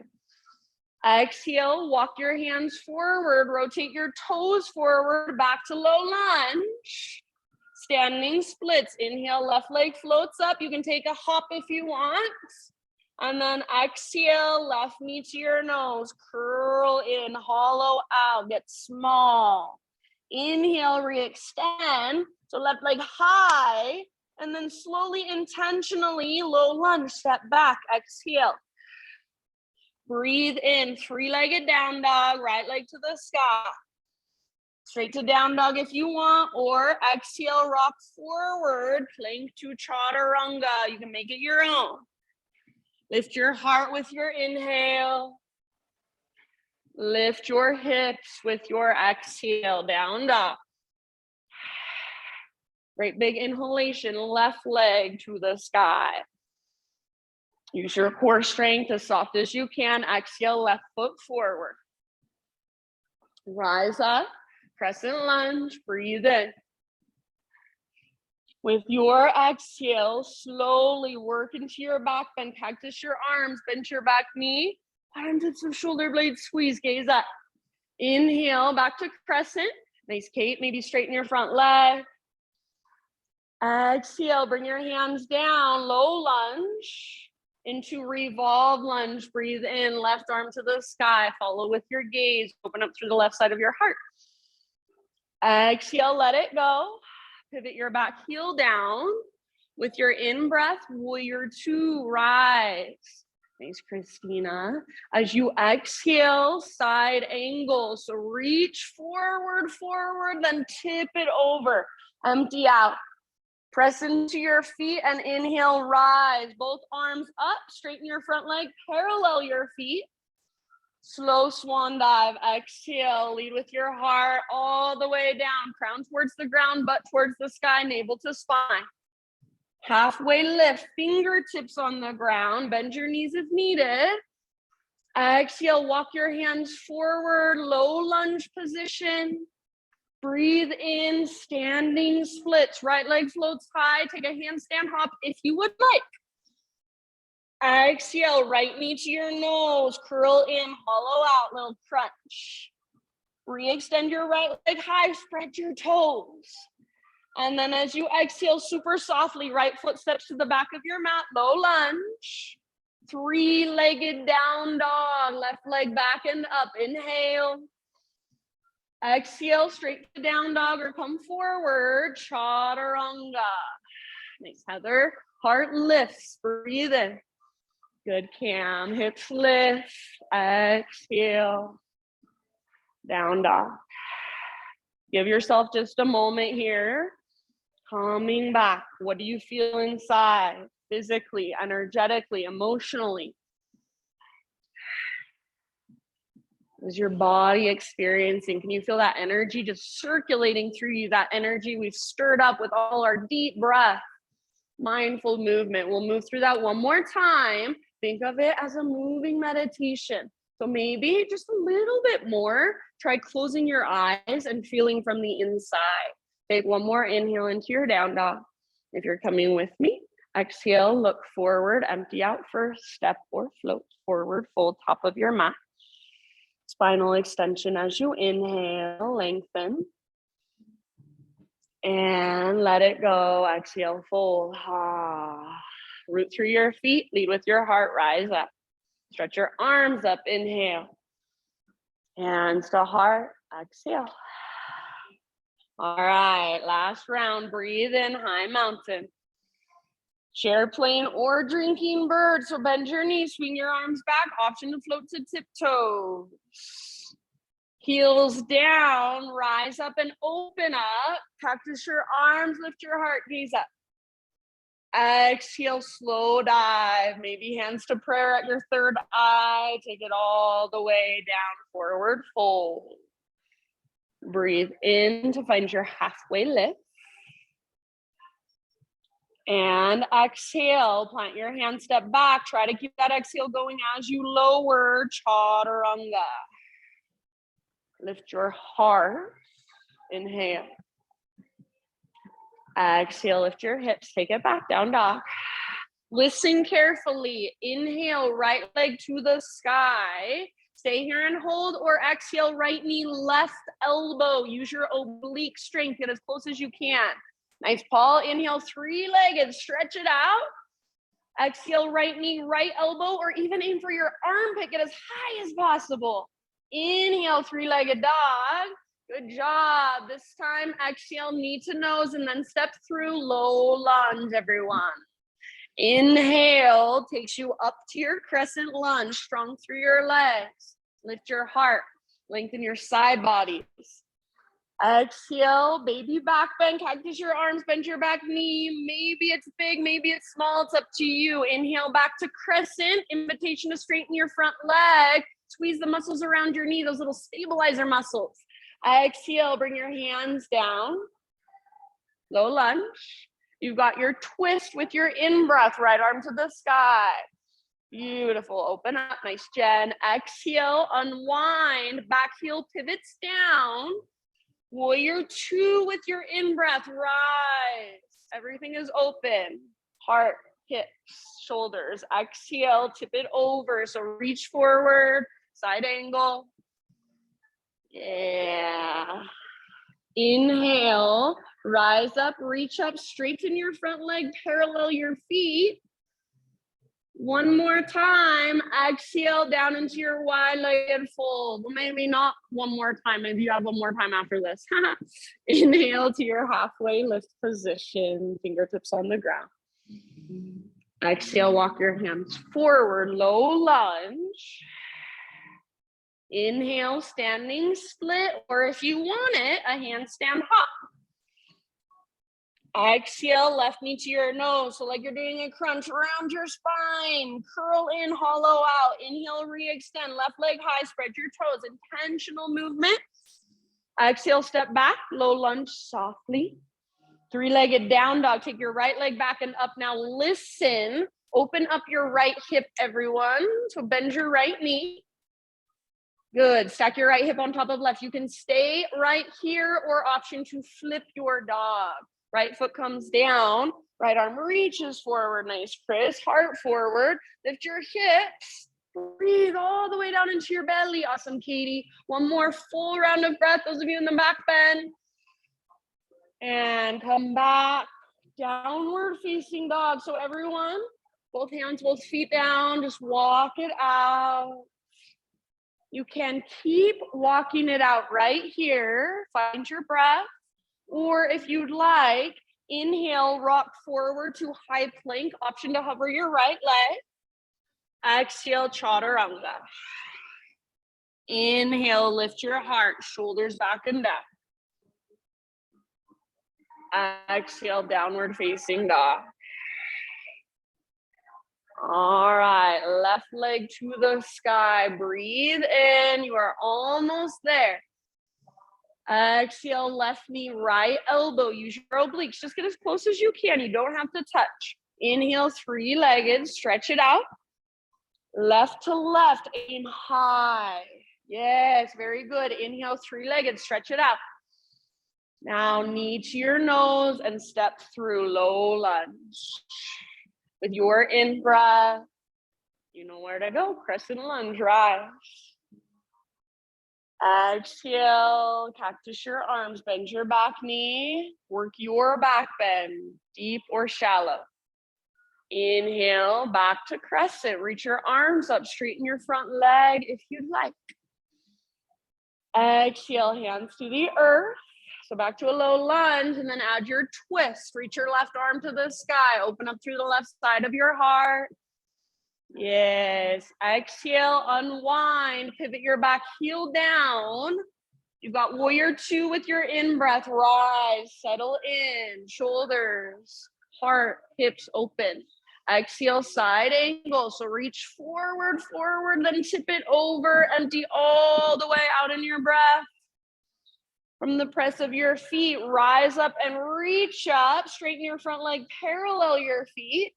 Exhale, walk your hands forward, rotate your toes forward, back to low lunge. Standing splits. Inhale, left leg floats up. You can take a hop if you want. And then exhale, left knee to your nose. Curl in, hollow out, get small. Inhale, re-extend. So left leg high, and then slowly, intentionally, low lunge, step back, exhale. Breathe in, three-legged down dog, right leg to the sky. Straight to down dog if you want, or exhale, rock forward, plank to chaturanga. You can make it your own. Lift your heart with your inhale. Lift your hips with your exhale, down dog. Great big inhalation, left leg to the sky. Use your core strength as soft as you can. Exhale, left foot forward. Rise up, crescent lunge, breathe in. With your exhale, slowly work into your back bend, cactus your arms, bend your back knee, bottom tips of shoulder blades, squeeze, gaze up. Inhale, back to crescent. Nice, Kate, maybe straighten your front leg. Exhale, bring your hands down, low lunge into revolve lunge. Breathe in, left arm to the sky, follow with your gaze, open up through the left side of your heart. Exhale, let it go. Pivot your back heel down. With your in-breath, warrior two, rise. Thanks, Christina. As you exhale, side angle. So reach forward, then tip it over. Empty out. Press into your feet and inhale, rise. Both arms up, straighten your front leg, parallel your feet. Slow swan dive, exhale, lead with your heart all the way down. Crown towards the ground, butt towards the sky, navel to spine. Halfway lift, fingertips on the ground, bend your knees if needed. Exhale, walk your hands forward, low lunge position. Breathe in, standing splits. Right leg floats high, take a handstand hop if you would like. Exhale, right knee to your nose, curl in, hollow out, little crunch. Re-extend your right leg high, spread your toes. And then as you exhale, super softly, right foot steps to the back of your mat, low lunge. Three-legged down dog, left leg back and up, inhale. Exhale, straight to down dog or come forward, chaturanga. Nice, Heather. Heart lifts, breathe in. Good, Cam. Hips lift, exhale, down dog. Give yourself just a moment here. Coming back. What do you feel inside? Physically, energetically, emotionally? Is your body experiencing? Can you feel that energy just circulating through you? That energy we've stirred up with all our deep breath, mindful movement. We'll move through that one more time. Think of it as a moving meditation. So maybe just a little bit more. Try closing your eyes and feeling from the inside. Take one more inhale into your down dog. If you're coming with me, exhale, look forward, empty out first, step or float forward, fold top of your mat. Spinal extension as you inhale, lengthen. And let it go, exhale, fold. Root through your feet, lead with your heart, rise up. Stretch your arms up, inhale. Hands to heart, exhale. All right, last round, breathe in, high mountain. Chair plane or drinking bird. So bend your knees, swing your arms back, option to float to tiptoes. Heels down, rise up and open up. Practice your arms, lift your heart, gaze up. Exhale, slow dive. Maybe hands to prayer at your third eye. Take it all the way down, forward fold. Breathe in to find your halfway lift. And exhale, plant your hand, step back. Try to keep that exhale going as you lower, chaturanga. Lift your heart, inhale. Exhale, lift your hips, take it back, down dog. Listen carefully, inhale, right leg to the sky. Stay here and hold, or exhale, right knee, left elbow. Use your oblique strength, get as close as you can. Nice, Paul, inhale, three-legged, stretch it out. Exhale, right knee, right elbow, or even aim for your armpit, get as high as possible. Inhale, three-legged dog. Good job. This time, exhale, knee to nose, and then step through low lunge, everyone. Inhale takes you up to your crescent lunge, strong through your legs. Lift your heart, lengthen your side bodies. Exhale, baby back bend, cactus your arms, bend your back knee. Maybe it's big, maybe it's small, it's up to you. Inhale back to crescent, invitation to straighten your front leg. Squeeze the muscles around your knee, those little stabilizer muscles. Exhale, bring your hands down. Low lunge. You've got your twist with your in-breath, right arm to the sky. Beautiful, open up, nice Jen. Exhale, unwind, back heel pivots down. Warrior two with your in-breath, rise. Everything is open, heart, hips, shoulders. Exhale, tip it over, so reach forward, side angle. Yeah. Inhale, rise up, reach up, straighten your front leg, parallel your feet. One more time, exhale down into your wide-legged fold. Well, maybe not one more time, maybe you have one more time after this. Inhale to your halfway lift position, fingertips on the ground. Exhale, walk your hands forward, low lunge. Inhale, standing split, or if you want it, a handstand hop. Exhale, left knee to your nose, so like you're doing a crunch around your spine. Curl in, hollow out. Inhale, re-extend, left leg high, spread your toes. Intentional movement. Exhale, step back, low lunge softly. Three-legged down dog. Take your right leg back and up. Now listen, open up your right hip, everyone. So bend your right knee. Good, stack your right hip on top of left. You can stay right here or option to flip your dog. Right foot comes down, right arm reaches forward. Nice, Chris. Heart forward. Lift your hips. Breathe all the way down into your belly. Awesome, Katie. One more full round of breath. Those of you in the back bend. And come back. Downward facing dog. So everyone, both hands, both feet down. Just walk it out. You can keep walking it out right here. Find your breath. Or if you'd like, inhale, rock forward to high plank, option to hover your right leg. Exhale, chaturanga. Inhale, lift your heart, shoulders back and down. Exhale, downward facing dog. All right, left leg to the sky. Breathe in, you are almost there. Exhale, left knee, right elbow. Use your obliques. Just get as close as you can. You don't have to touch. Inhale, three-legged. Stretch it out. Left to left. Aim high. Yes, very good. Inhale, three-legged. Stretch it out. Now, knee to your nose and step through low lunge. With your in-breath, you know where to go. Crescent lunge, rise. Exhale, cactus your arms, bend your back knee, work your back bend, deep or shallow. Inhale, back to crescent, reach your arms up, straighten your front leg if you'd like. Exhale, hands to the earth. So back to a low lunge and then add your twist. Reach your left arm to the sky, open up through the left side of your heart. Yes, exhale, unwind, pivot your back heel down. You've got warrior two with your in-breath, rise, settle in, shoulders, heart, hips open. Exhale, side angle, so reach forward, then tip it over, empty all the way out in your breath. From the press of your feet, rise up and reach up, straighten your front leg, parallel your feet.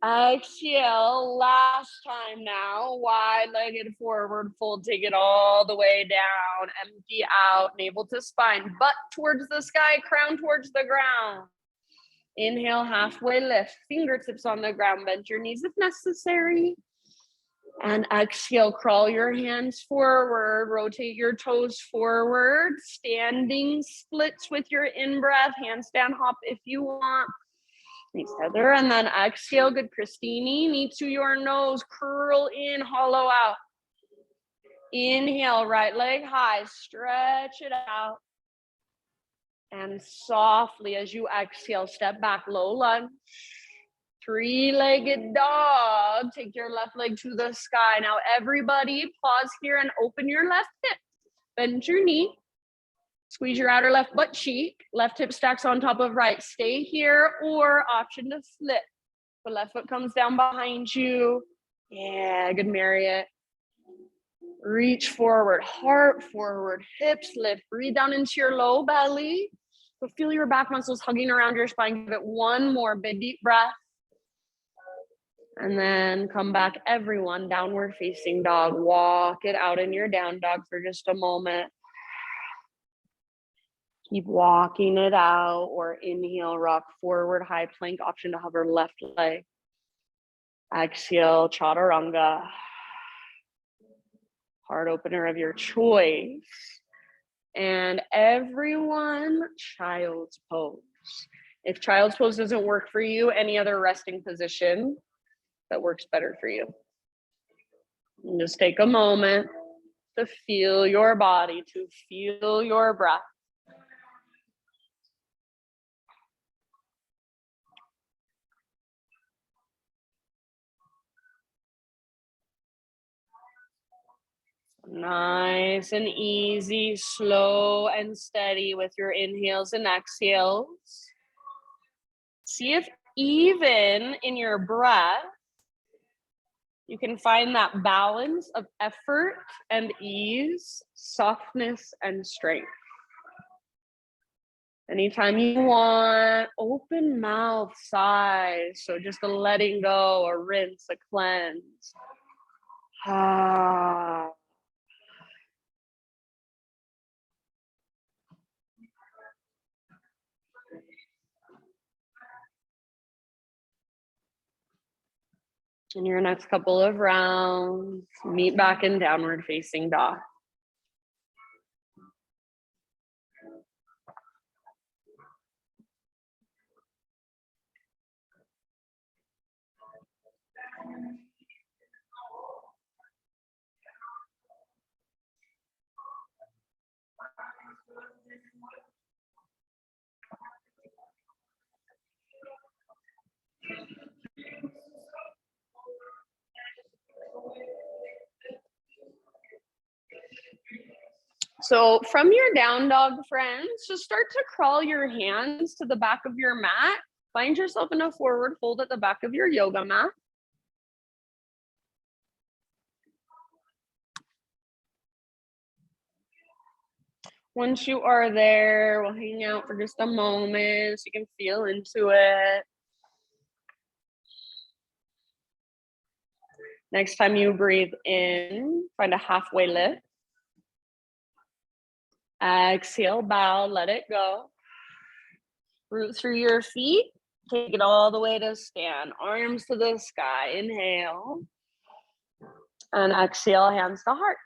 Exhale, last time now, wide-legged forward fold, take it all the way down, empty out, navel to spine, butt towards the sky, crown towards the ground. Inhale, halfway lift, fingertips on the ground, bend your knees if necessary. And exhale, crawl your hands forward, rotate your toes forward, standing splits with your in-breath, handstand hop if you want. Thanks, Heather. And then exhale, good, Christine. Knee to your nose, curl in, hollow out. Inhale, right leg high, stretch it out. And softly, as you exhale, step back, low lunge. Three-legged dog. Take your left leg to the sky. Now everybody pause here and open your left hip. Bend your knee. Squeeze your outer left butt cheek. Left hip stacks on top of right. Stay here, or option to flip. The left foot comes down behind you. Yeah, good Marriott. Reach forward, heart forward, hips lift. Breathe down into your low belly. So feel your back muscles hugging around your spine. Give it one more big deep breath. And then come back, everyone, downward facing dog. Walk it out in your down dog for just a moment. Keep walking it out, or inhale, rock forward, high plank, option to hover left leg. Exhale, chaturanga. Heart opener of your choice. And everyone, child's pose. If child's pose doesn't work for you, any other resting position that works better for you. And just take a moment to feel your body, to feel your breath. Nice and easy, slow and steady with your inhales and exhales. See if even in your breath, you can find that balance of effort and ease, softness and strength. Anytime you want, open mouth, sigh. So just a letting go, a rinse, a cleanse. Ah. In your next couple of rounds, meet back in downward facing dog. So from your down dog, friends, just start to crawl your hands to the back of your mat. Find yourself in a forward fold at the back of your yoga mat. Once you are there, we'll hang out for just a moment so you can feel into it. Next time you breathe in, find a halfway lift. Exhale, bow, let it go. Root through your feet. Take it all the way to stand. Arms to the sky. Inhale. And exhale, hands to heart.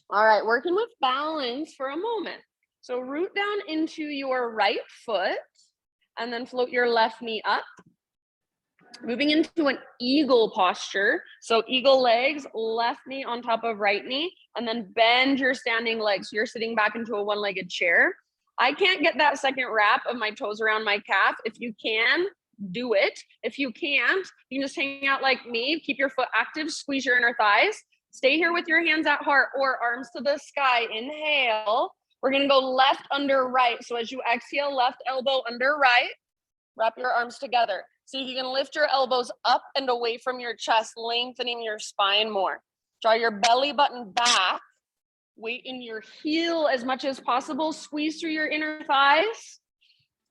All right, working with balance for a moment. So root down into your right foot and then float your left knee up. Moving into an eagle posture. So eagle legs, left knee on top of right knee, and then bend your standing legs. So you're sitting back into a one-legged chair. I can't get that second wrap of my toes around my calf. If you can, do it. If you can't, you can just hang out like me. Keep your foot active, squeeze your inner thighs. Stay here with your hands at heart or arms to the sky. Inhale. We're gonna go left under right. So as you exhale, left elbow under right. Wrap your arms together. So you can lift your elbows up and away from your chest, lengthening your spine more. Draw your belly button back. Weight in your heel as much as possible. Squeeze through your inner thighs.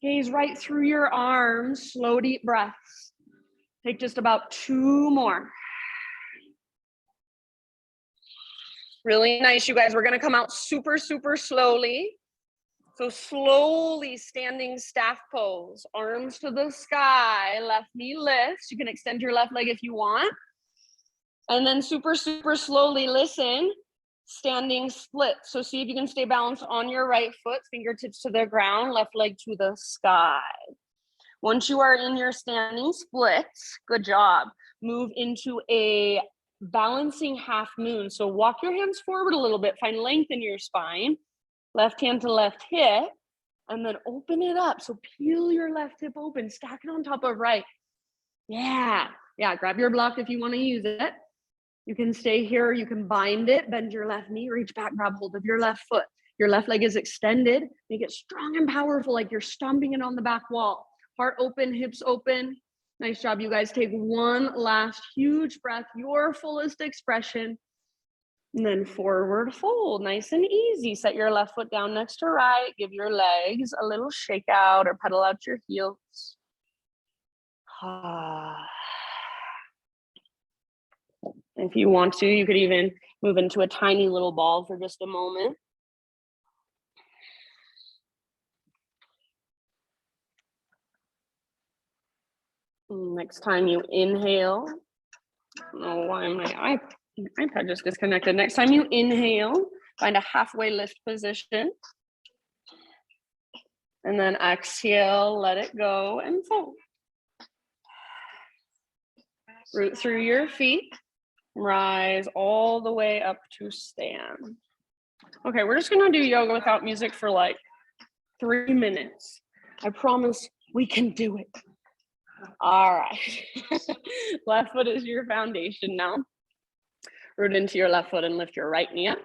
Gaze right through your arms. Slow, deep breaths. Take just about 2 more. Really nice, you guys. We're gonna come out super, super slowly. So slowly standing staff pose, arms to the sky, left knee lifts. You can extend your left leg if you want. And then super, super slowly, listen, standing split. So see if you can stay balanced on your right foot, fingertips to the ground, left leg to the sky. Once you are in your standing splits, good job. Move into a balancing half moon. So walk your hands forward a little bit, find length in your spine, left hand to left hip, and then open it up. So peel your left hip open, stack it on top of right. Yeah, grab your block if you want to use it. You can stay here, you can bind it, bend your left knee, reach back, grab hold of your left foot. Your left leg is extended, make it strong and powerful like you're stomping it on the back wall. Heart open, hips open. Nice job, you guys. Take one last huge breath, your fullest expression. And then forward fold, nice and easy. Set your left foot down next to right. Give your legs a little shake out or pedal out your heels. If you want to, you could even move into a tiny little ball for just a moment. Next time you inhale, oh, why my iPad just disconnected. Next time you inhale, find a halfway lift position. And then exhale, let it go and fold. Root through your feet, rise all the way up to stand. Okay, we're just gonna do yoga without music for like 3 minutes. I promise we can do it. All right, left foot is your foundation now. Root into your left foot and lift your right knee up.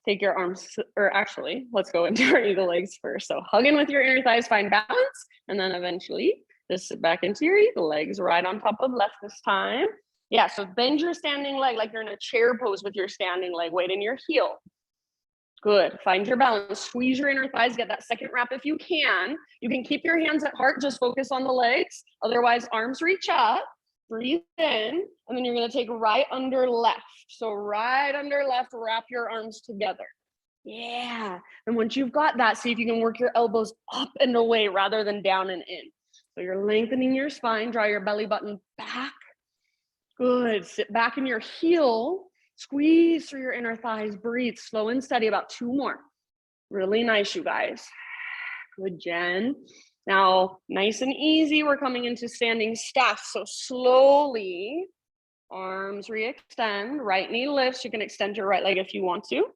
Take your arms, or actually, let's go into our eagle legs first. So hug in with your inner thighs, find balance, and then eventually just sit back into your eagle legs, right on top of left this time. Yeah, so bend your standing leg like you're in a chair pose with your standing leg, weight in your heel. Good, find your balance, squeeze your inner thighs, get that second wrap if you can. You can keep your hands at heart, just focus on the legs. Otherwise, arms reach up, breathe in, and then you're gonna take right under left. So right under left, wrap your arms together. Yeah, and once you've got that, see if you can work your elbows up and away rather than down and in. So you're lengthening your spine, draw your belly button back. Good, sit back in your heel, squeeze through your inner thighs, breathe, slow and steady, about 2 more. Really nice, you guys. Good, Jen. Now, nice and easy, we're coming into standing staff. So slowly, arms re-extend, right knee lifts. You can extend your right leg if you want to.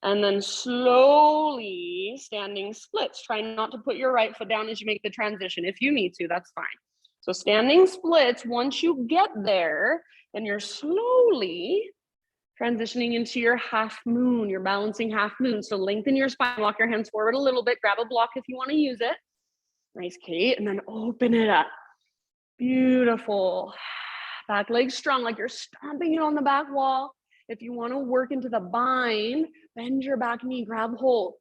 And then slowly, standing splits. Try not to put your right foot down as you make the transition. If you need to, that's fine. So standing splits, once you get there, then you're slowly transitioning into your half moon, your balancing half moon. So lengthen your spine, walk your hands forward a little bit, grab a block if you want to use it. Nice, Kate, and then open it up. Beautiful. Back leg strong, like you're stomping it on the back wall. If you want to work into the bind, bend your back knee, grab hold.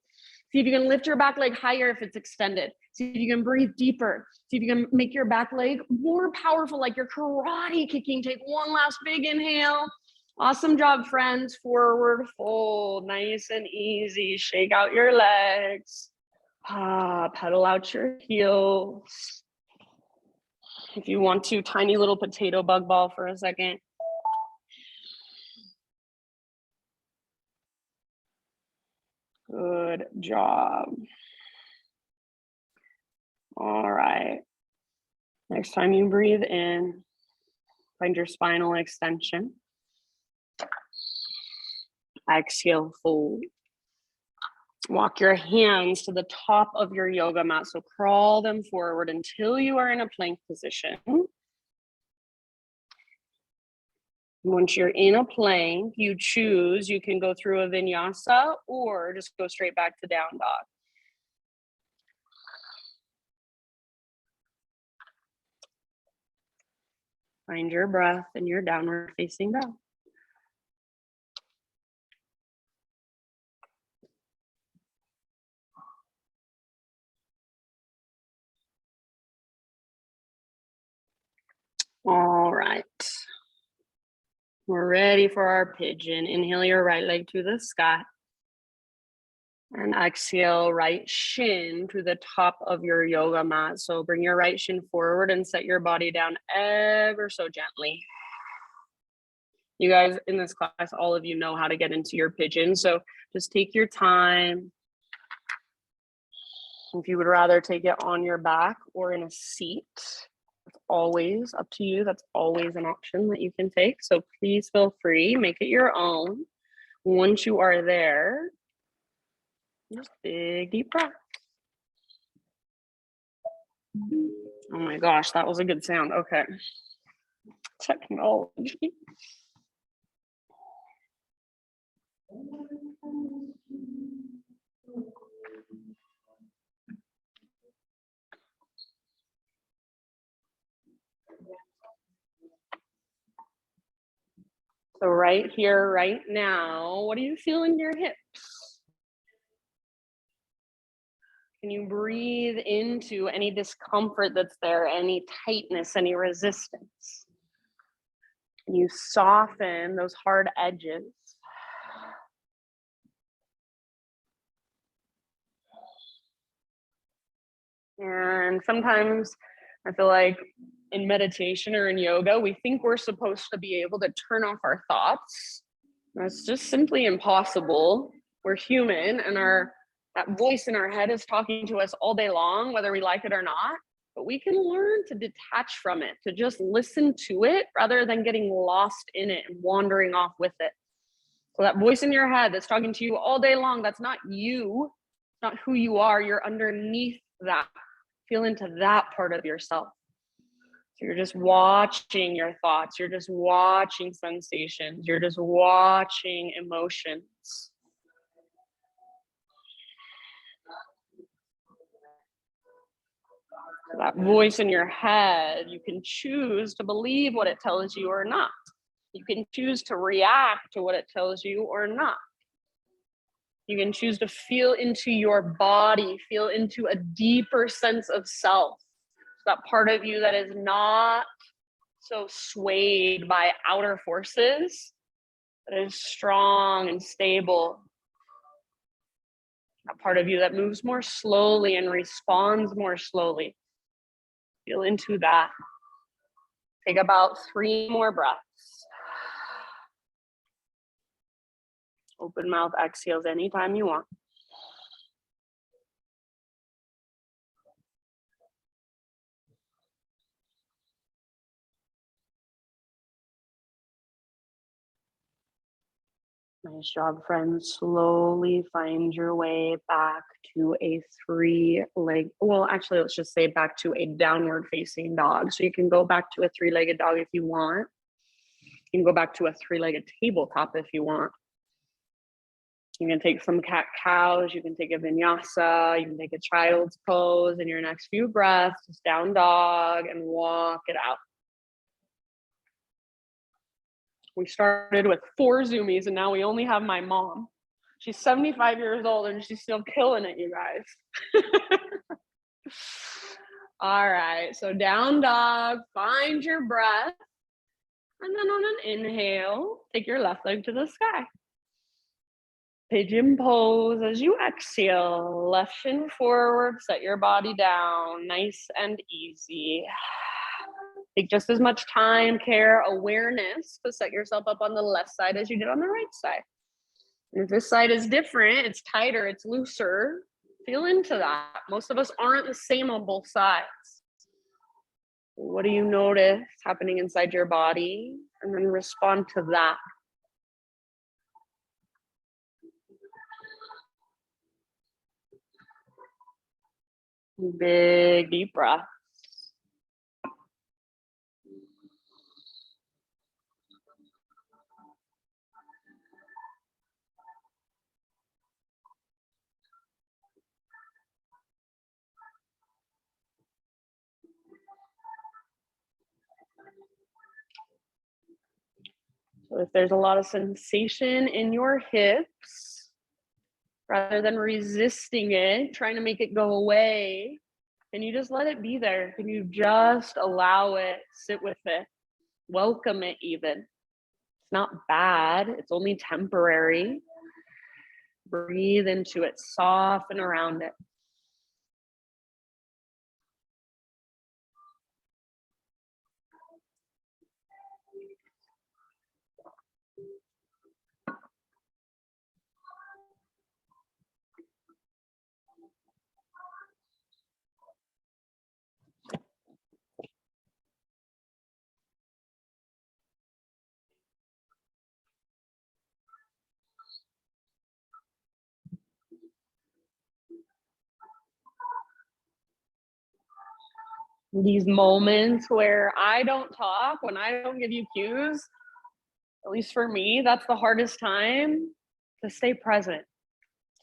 See if you can lift your back leg higher if it's extended. See if you can breathe deeper. See if you can make your back leg more powerful, like you're karate kicking. Take one last big inhale. Awesome job, friends. Forward fold, nice and easy. Shake out your legs. Pedal out your heels. If you want to, tiny little potato bug ball for a second. Good job. All right. Next time you breathe in, find your spinal extension. Exhale, fold. Walk your hands to the top of your yoga mat. So crawl them forward until you are in a plank position. Once you're in a plank, you choose, you can go through a vinyasa or just go straight back to down dog. Find your breath in your downward facing dog. All right. We're ready for our pigeon. Inhale your right leg to the sky. And exhale, right shin to the top of your yoga mat. So bring your right shin forward and set your body down ever so gently. You guys in this class, all of you know how to get into your pigeon. So just take your time. If you would rather take it on your back or in a seat, it's always up to you. That's always an option that you can take. So please feel free, make it your own. Once you are there, just big deep breath. Oh my gosh, that was a good sound. Okay. Technology. So right here, right now, what do you feel in your hips? Can you breathe into any discomfort that's there, any tightness, any resistance? Can you soften those hard edges? And sometimes I feel like in meditation or in yoga, we think we're supposed to be able to turn off our thoughts. That's just simply impossible. We're human, and that voice in our head is talking to us all day long, whether we like it or not. But we can learn to detach from it, to just listen to it rather than getting lost in it and wandering off with it. So that voice in your head that's talking to you all day long, that's not you, not who you are. You're underneath that. Feel into that part of yourself. So you're just watching your thoughts. You're just watching sensations. You're just watching emotions. That voice in your head, you can choose to believe what it tells you or not. You can choose to react to what it tells you or not. You can choose to feel into your body, feel into a deeper sense of self. That part of you that is not so swayed by outer forces, that is strong and stable. That part of you that moves more slowly and responds more slowly. Feel into that. Take about 3 more breaths. Open mouth exhales anytime you want. Nice job, friends. Slowly find your way back to a 3-leg, well, actually, let's just say back to a downward facing dog. So you can go back to a 3-legged dog if you want. You can go back to a 3-legged tabletop if you want. You can take some cat-cows, you can take a vinyasa, you can take a child's pose in your next few breaths, just down dog and walk it out. We started with 4 zoomies and now we only have my mom. She's 75 years old and she's still killing it, you guys. All right, so down dog, find your breath. And then on an inhale, take your left leg to the sky. Pigeon pose as you exhale, left shin forward, set your body down, nice and easy. Take just as much time, care, awareness to set yourself up on the left side as you did on the right side. And if this side is different, it's tighter, it's looser, feel into that. Most of us aren't the same on both sides. What do you notice happening inside your body? And then respond to that. Big deep breath. So if there's a lot of sensation in your hips, rather than resisting it, trying to make it go away, can you just let it be there? Can you just allow it, sit with it, welcome it even? It's not bad, it's only temporary. Breathe into it, soften around it. These moments where I don't talk, when I don't give you cues, at least for me, that's the hardest time, to stay present.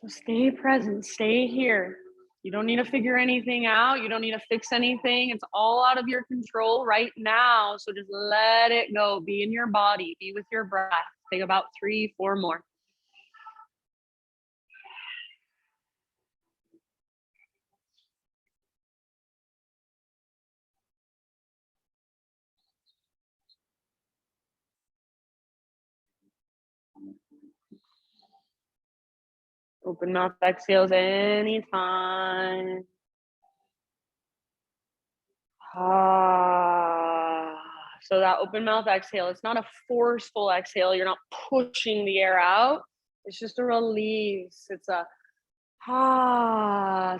So stay present, stay here. You don't need to figure anything out. You don't need to fix anything. It's all out of your control right now. So just let it go. Be in your body, be with your breath. Take about 3, 4 more. Open mouth exhales anytime. So that open mouth exhale, it's not a forceful exhale. You're not pushing the air out. It's just a release. It's a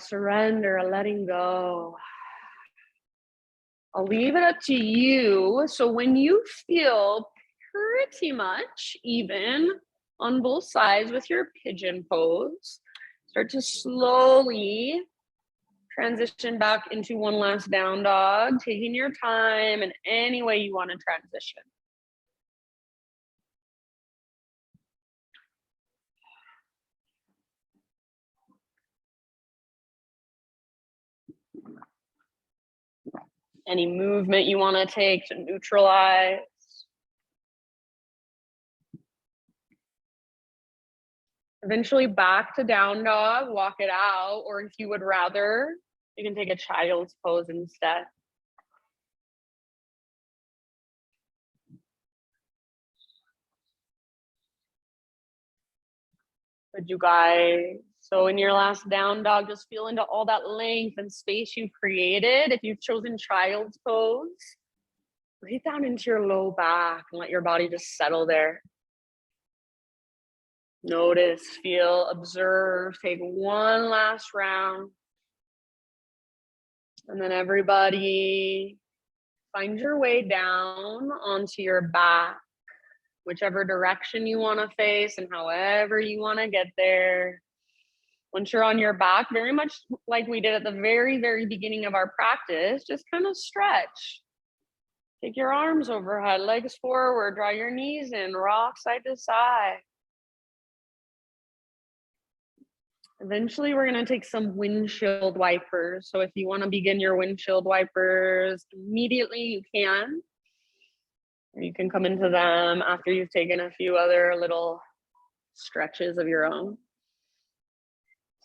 surrender, a letting go. I'll leave it up to you. So when you feel pretty much even on both sides with your pigeon pose, start to slowly transition back into one last down dog, taking your time in any way you want to transition. Any movement you want to take to neutralize. Eventually back to down dog, walk it out, or if you would rather, you can take a child's pose instead. Good, you guys. So in your last down dog, just feel into all that length and space you've created. If you've chosen child's pose, breathe down into your low back and let your body just settle there. Notice, feel, observe, take one last round. And then everybody find your way down onto your back, whichever direction you want to face and however you want to get there. Once you're on your back, very much like we did at the very, very beginning of our practice, just kind of stretch. Take your arms overhead, legs forward, draw your knees in, rock side to side. Eventually, we're going to take some windshield wipers. So if you want to begin your windshield wipers immediately, you can. Or you can come into them after you've taken a few other little stretches of your own.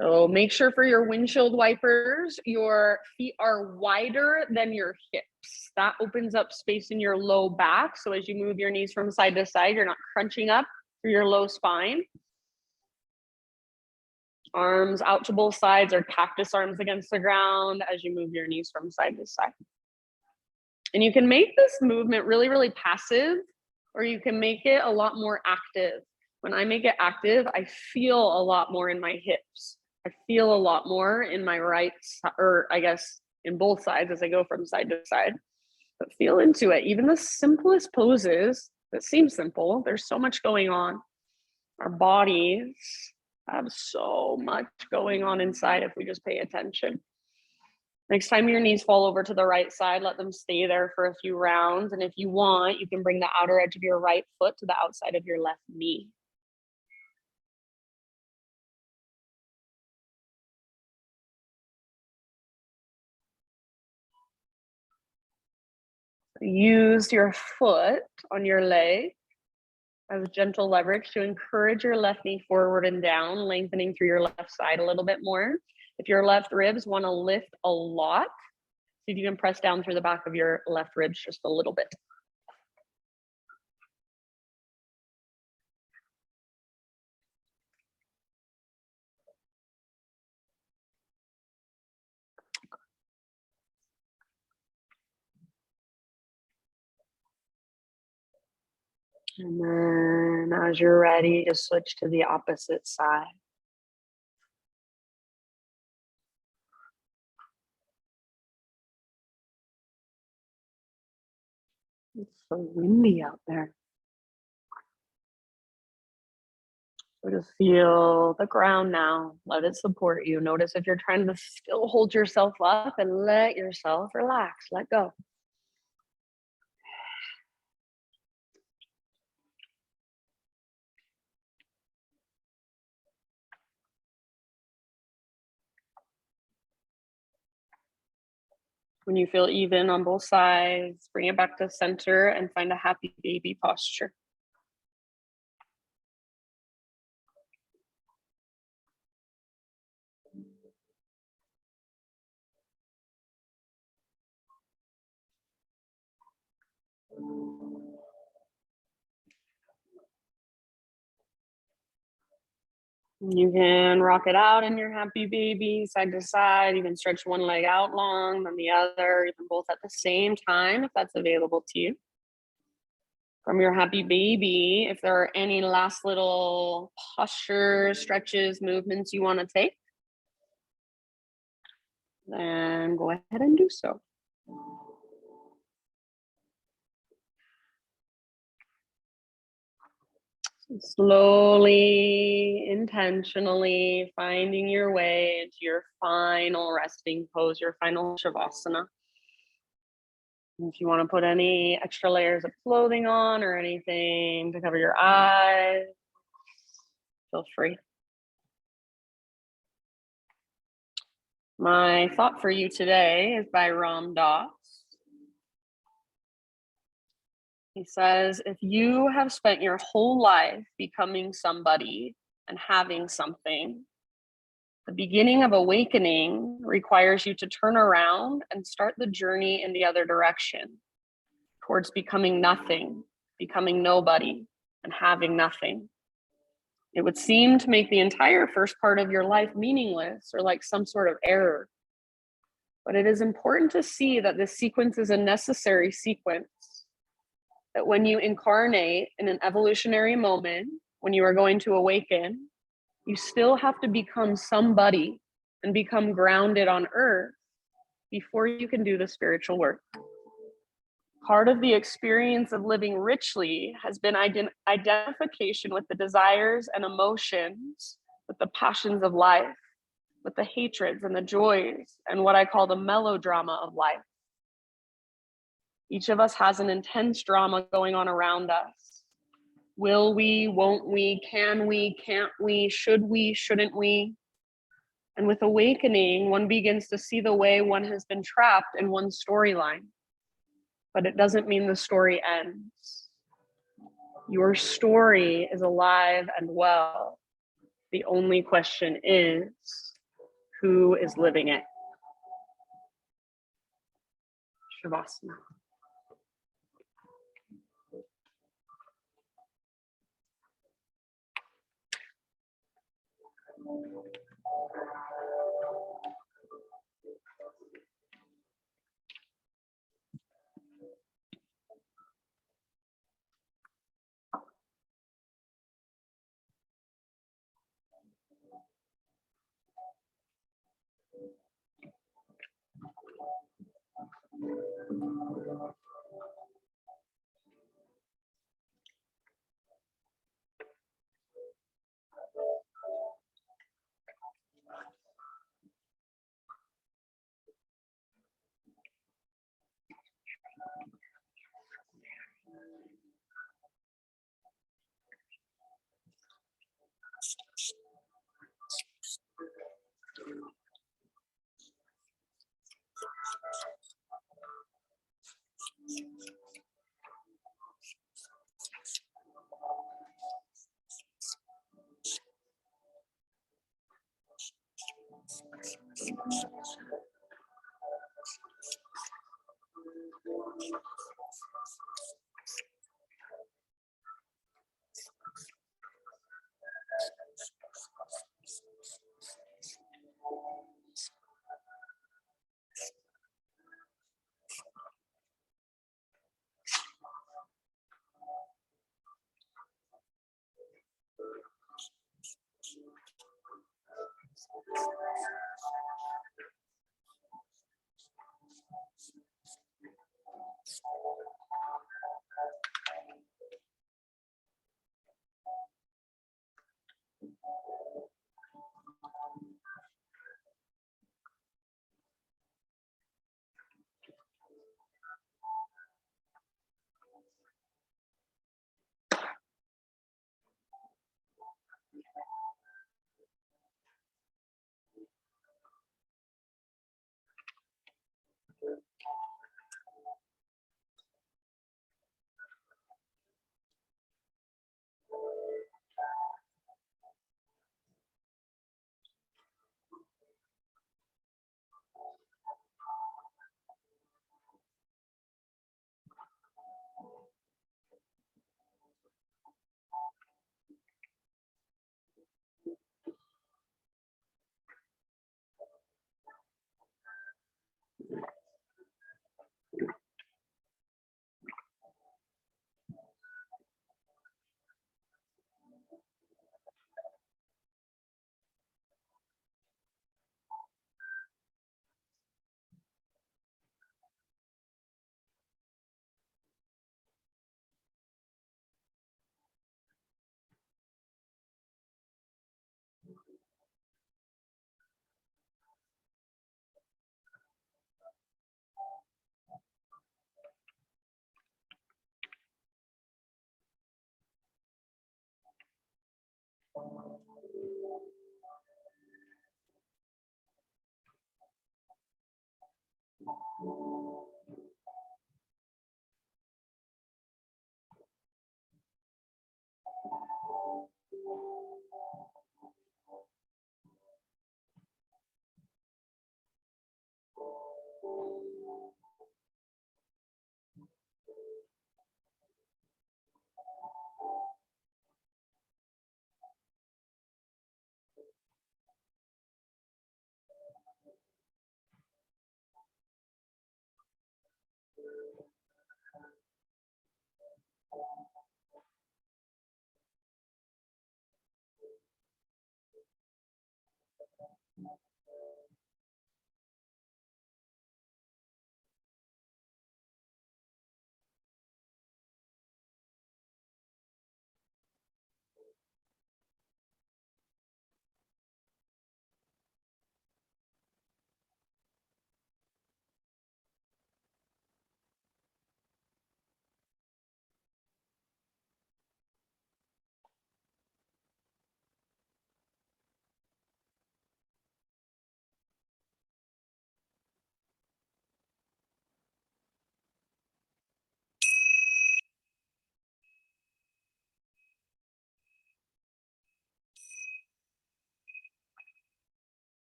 So make sure for your windshield wipers, your feet are wider than your hips. That opens up space in your low back. So as you move your knees from side to side, you're not crunching up through your low spine. Arms out to both sides or cactus arms against the ground as you move your knees from side to side. And you can make this movement really, really passive, or you can make it a lot more active. When I make it active, I feel a lot more in my hips. I feel a lot more in my right, or I guess in both sides as I go from side to side. But feel into it. Even the simplest poses that seem simple, there's so much going on. Our bodies have so much going on inside if we just pay attention. Next time your knees fall over to the right side, let them stay there for a few rounds. And if you want, you can bring the outer edge of your right foot to the outside of your left knee. Use your foot on your leg as gentle leverage to encourage your left knee forward and down, lengthening through your left side a little bit more. If your left ribs want to lift a lot, see if you can press down through the back of your left ribs just a little bit. And then as you're ready, just switch to the opposite side. It's so windy out there. So just feel the ground now. Let it support you. Notice if you're trying to still hold yourself up, and let yourself relax, let go. When you feel even on both sides, bring it back to center and find a happy baby posture. You can rock it out in your happy baby, side to side. You can stretch one leg out long, then the other, even both at the same time, if that's available to you. From your happy baby, if there are any last little postures, stretches, movements you want to take, then go ahead and do so. Slowly, intentionally finding your way into your final resting pose, your final Shavasana. If you want to put any extra layers of clothing on or anything to cover your eyes, feel free. My thought for you today is by Ram Dass. He says, if you have spent your whole life becoming somebody and having something, the beginning of awakening requires you to turn around and start the journey in the other direction, towards becoming nothing, becoming nobody, and having nothing. It would seem to make the entire first part of your life meaningless or like some sort of error. But it is important to see that this sequence is a necessary sequence. That when you incarnate in an evolutionary moment, when you are going to awaken, you still have to become somebody and become grounded on earth before you can do the spiritual work. Part of the experience of living richly has been identification with the desires and emotions, with the passions of life, with the hatreds and the joys, and what I call the melodrama of life. Each of us has an intense drama going on around us. Will we, won't we, can we, can't we, should we, shouldn't we? And with awakening, one begins to see the way one has been trapped in one storyline. But it doesn't mean the story ends. Your story is alive and well. The only question is, who is living it? Shavasana.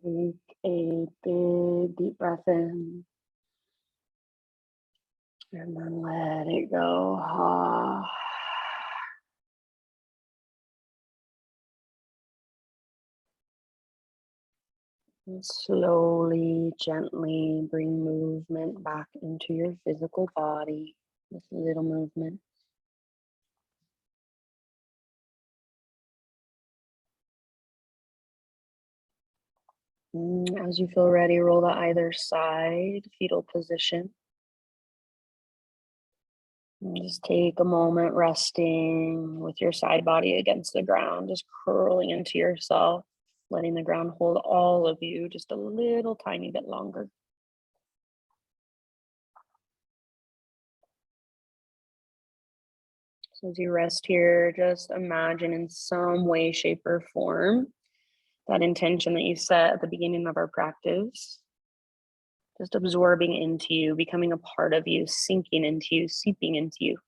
Take a big deep breath in and then let it go. And slowly, gently bring movement back into your physical body with little movement. As you feel ready, roll to either side, fetal position. And just take a moment resting with your side body against the ground, just curling into yourself, letting the ground hold all of you just a little tiny bit longer. So as you rest here, just imagine in some way, shape, or form that intention that you set at the beginning of our practice, just absorbing into you, becoming a part of you, sinking into you, seeping into you.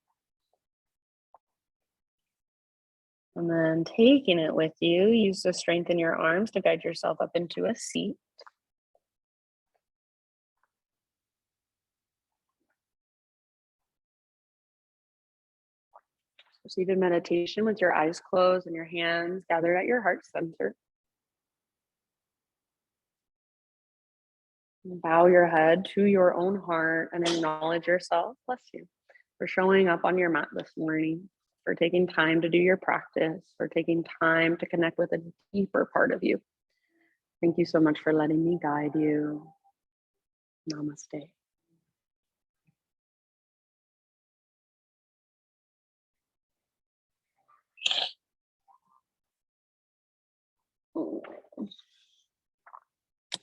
And then taking it with you, use the strength in your arms to guide yourself up into a seat. So seated meditation with your eyes closed and your hands gathered at your heart center. Bow your head to your own heart and acknowledge yourself. Bless you for showing up on your mat this morning, for taking time to do your practice, for taking time to connect with a deeper part of you. Thank you so much for letting me guide you. Namaste.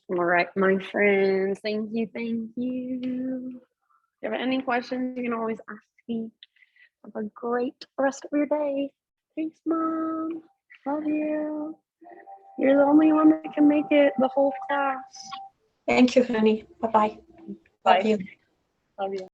All right, my friends, thank you, thank you. If you have any questions, you can always ask me. Have a great rest of your day. Thanks, Mom. Love you. You're the only one that can make it the whole class. Thank you, honey. Bye-bye. Bye. Love you. Love you.